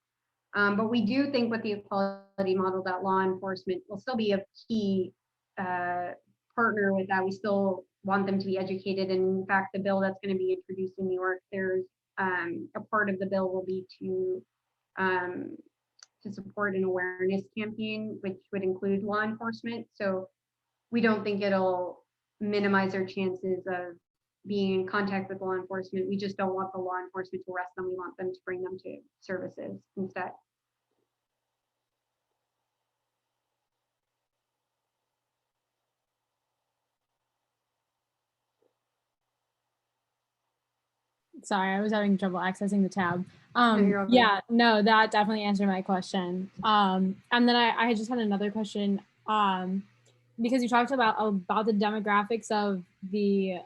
But we do think with the equality model that law enforcement will still be a key partner with that. We still want them to be educated. And in fact, the bill that's going to be introduced in New York, there's a part of the bill will be to support an awareness campaign, which would include law enforcement. So we don't think it'll minimize their chances of being in contact with law enforcement. We just don't want the law enforcement to arrest them. We want them to bring them to services instead. Sorry, I was having trouble accessing the tab. Yeah, no, that definitely answered my question. And then I just had another question, because you talked about the demographics of the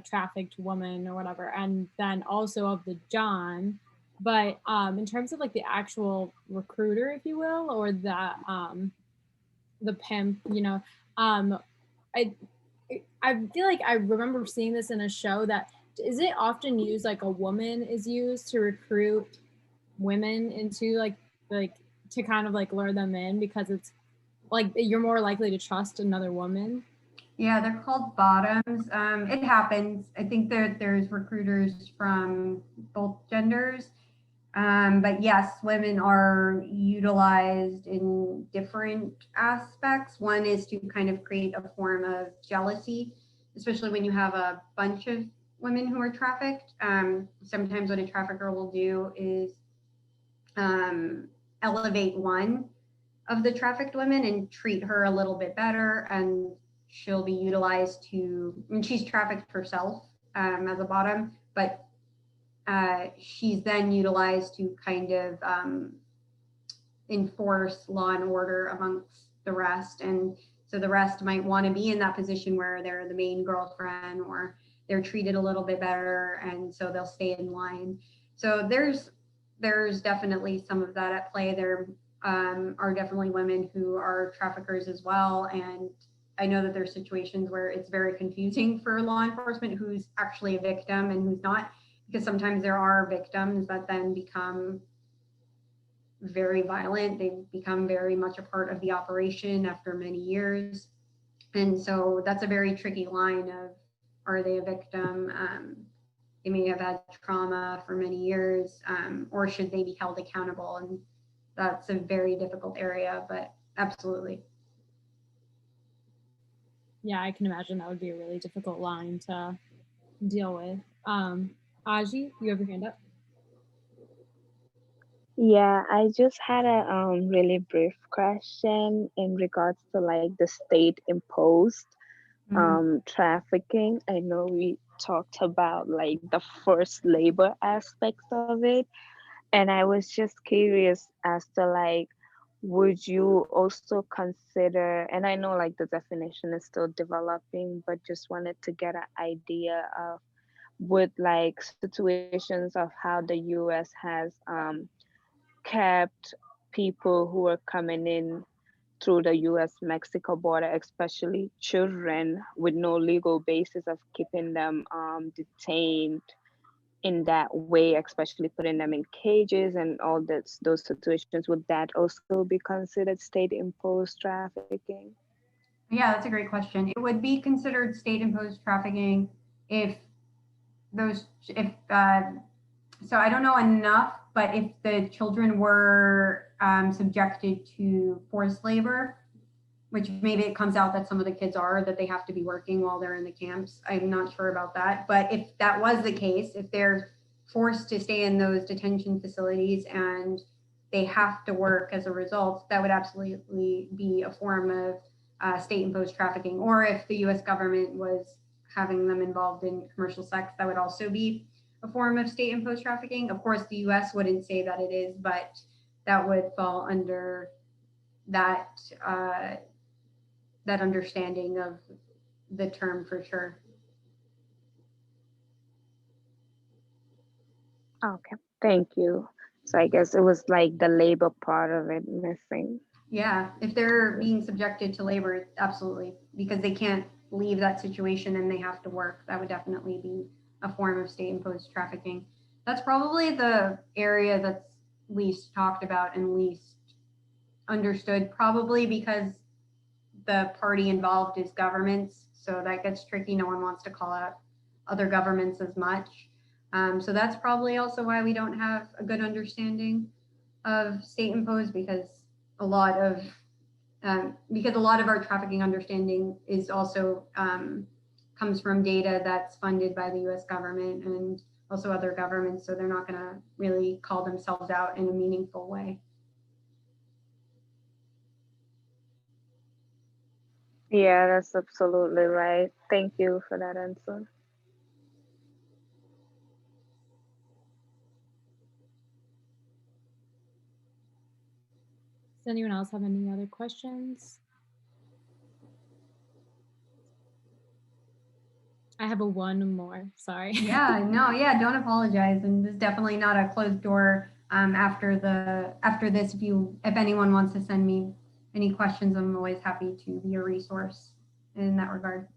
trafficked woman or whatever, and then also of the John. But in terms of like the actual recruiter, if you will, or the pimp, you know, I feel like I remember seeing this in a show that, is it often used like a woman is used to recruit women into like to kind of like lure them in, because it's like you're more likely to trust another woman? Yeah, they're called bottoms. It happens. I think there's recruiters from both genders. But yes, women are utilized in different aspects. One is to kind of create a form of jealousy, especially when you have a bunch of women who are trafficked. Sometimes what a trafficker will do is elevate one of the trafficked women and treat her a little bit better, and she'll be utilized to, and she's trafficked herself as a bottom, but she's then utilized to kind of enforce law and order amongst the rest. And so the rest might want to be in that position where they're the main girlfriend, or they're treated a little bit better, and so they'll stay in line. So there's definitely some of that at play. There are definitely women who are traffickers as well, and I know that there's situations where it's very confusing for law enforcement who's actually a victim and who's not, because sometimes there are victims that then become very violent. They become very much a part of the operation after many years. And so that's a very tricky line of, are they a victim? They may have had trauma for many years, or should they be held accountable? And that's a very difficult area, but absolutely. Yeah, I can imagine that would be a really difficult line to deal with. Aji, you have your hand up? Yeah, I just had a really brief question in regards to like the state imposed trafficking. I know we talked about like the forced labor aspects of it, and I was just curious as to like, would you also consider, and I know like the definition is still developing, but just wanted to get an idea of, would like situations of how the US has kept people who are coming in through the US Mexico border, especially children, with no legal basis of keeping them detained in that way, especially putting them in cages and all those situations, would that also be considered state imposed trafficking? Yeah, that's a great question. It would be considered state imposed trafficking if if so I don't know enough, but if the children were subjected to forced labor, which maybe it comes out that some of the kids are, that they have to be working while they're in the camps. I'm not sure about that. But if that was the case, if they're forced to stay in those detention facilities and they have to work as a result, that would absolutely be a form of state imposed trafficking. Or if the US government was having them involved in commercial sex, that would also be a form of state imposed trafficking. Of course, the US wouldn't say that it is, but that would fall under that that understanding of the term for sure. Okay, thank you. So I guess it was like the labor part of it missing. Yeah, if they're being subjected to labor, absolutely, because they can't leave that situation and they have to work, that would definitely be a form of state imposed trafficking. That's probably the area that's least talked about and least understood, probably because the party involved is governments. So that gets tricky. No one wants to call out other governments as much. So that's probably also why we don't have a good understanding of state imposed, because a lot of our trafficking understanding is also comes from data that's funded by the U.S. government and also other governments. So they're not going to really call themselves out in a meaningful way. Yeah, that's absolutely right. Thank you for that answer. Does anyone else have any other questions? I have one more, sorry. Yeah, no, yeah, don't apologize. And this is definitely not a closed door after this. If anyone wants to send me any questions, I'm always happy to be a resource in that regard.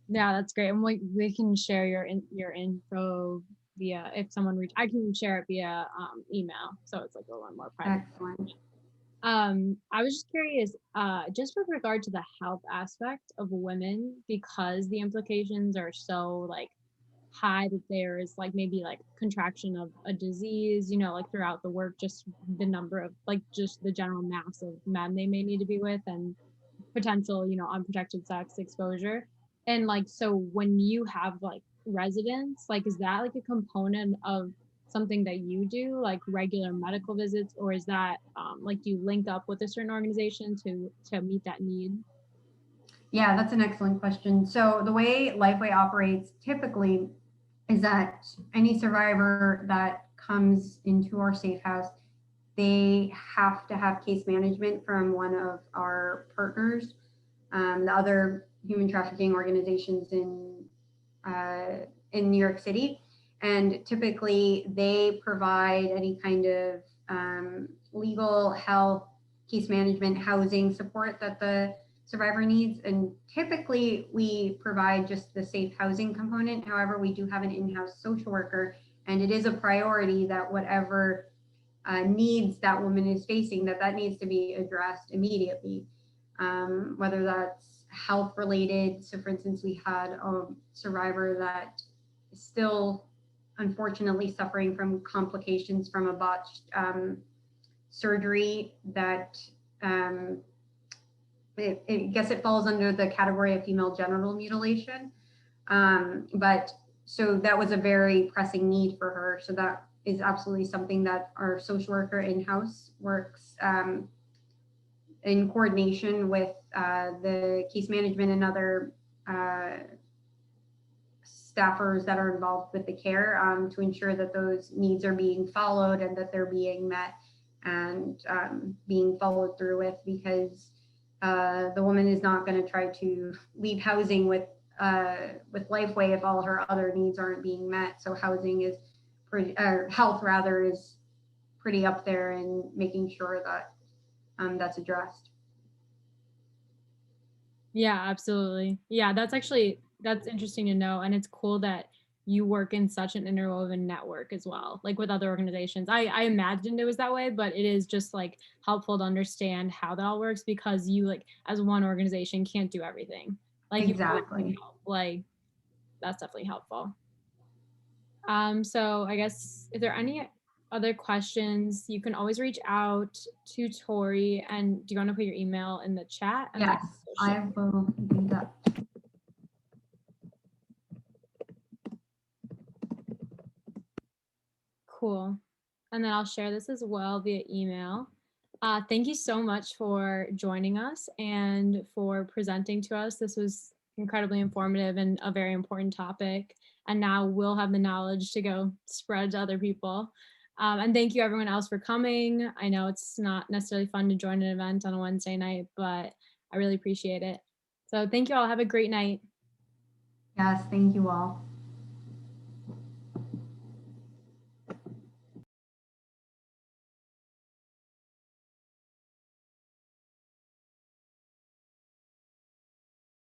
Yeah, that's great. And we can share your info via, if someone I can share it via email, so it's like a little more private. Excellent. I was just curious, just with regard to the health aspect of women, because the implications are so like high that there is like maybe like contraction of a disease, like throughout the work, just the number of like just the general mass of men they may need to be with, and potential, unprotected sex exposure. And like, so when you have like residents? Like, is that like a component of something that you do, like regular medical visits, or is that like, do you link up with a certain organization to meet that need? Yeah, that's an excellent question. So the way Lifeway operates typically is that any survivor that comes into our safe house, they have to have case management from one of our partners, the other human trafficking organizations in New York City. And typically they provide any kind of legal, health, case management, housing support that the survivor needs. And typically we provide just the safe housing component. However, we do have an in-house social worker, and it is a priority that whatever needs that woman is facing, that needs to be addressed immediately, whether that's health related. So for instance, we had a survivor that is still unfortunately suffering from complications from a botched surgery that I guess it falls under the category of female genital mutilation. But so that was a very pressing need for her. So that is absolutely something that our social worker in-house works in coordination with the case management and other staffers that are involved with the care to ensure that those needs are being followed and that they're being met and being followed through with, because the woman is not going to try to leave housing with Lifeway if all her other needs aren't being met. So housing is pretty, health rather, is pretty up there in making sure that that's addressed. Yeah, absolutely. Yeah, that's interesting to know, and it's cool that you work in such an interwoven network as well, like with other organizations. I imagined it was that way, but it is just like helpful to understand how that all works, because you, like, as one organization can't do everything. Like, Exactly. you help. Like, that's definitely helpful. So I guess if there are any other questions, you can always reach out to Tori. And do you want to put your email in the chat? And Yes, I will do that. Cool. And then I'll share this as well via email. Thank you so much for joining us and for presenting to us. This was incredibly informative and a very important topic. And now we'll have the knowledge to go spread to other people. And thank you everyone else for coming. I know it's not necessarily fun to join an event on a Wednesday night, but I really appreciate it. So thank you all. Have a great night. Yes, thank you all.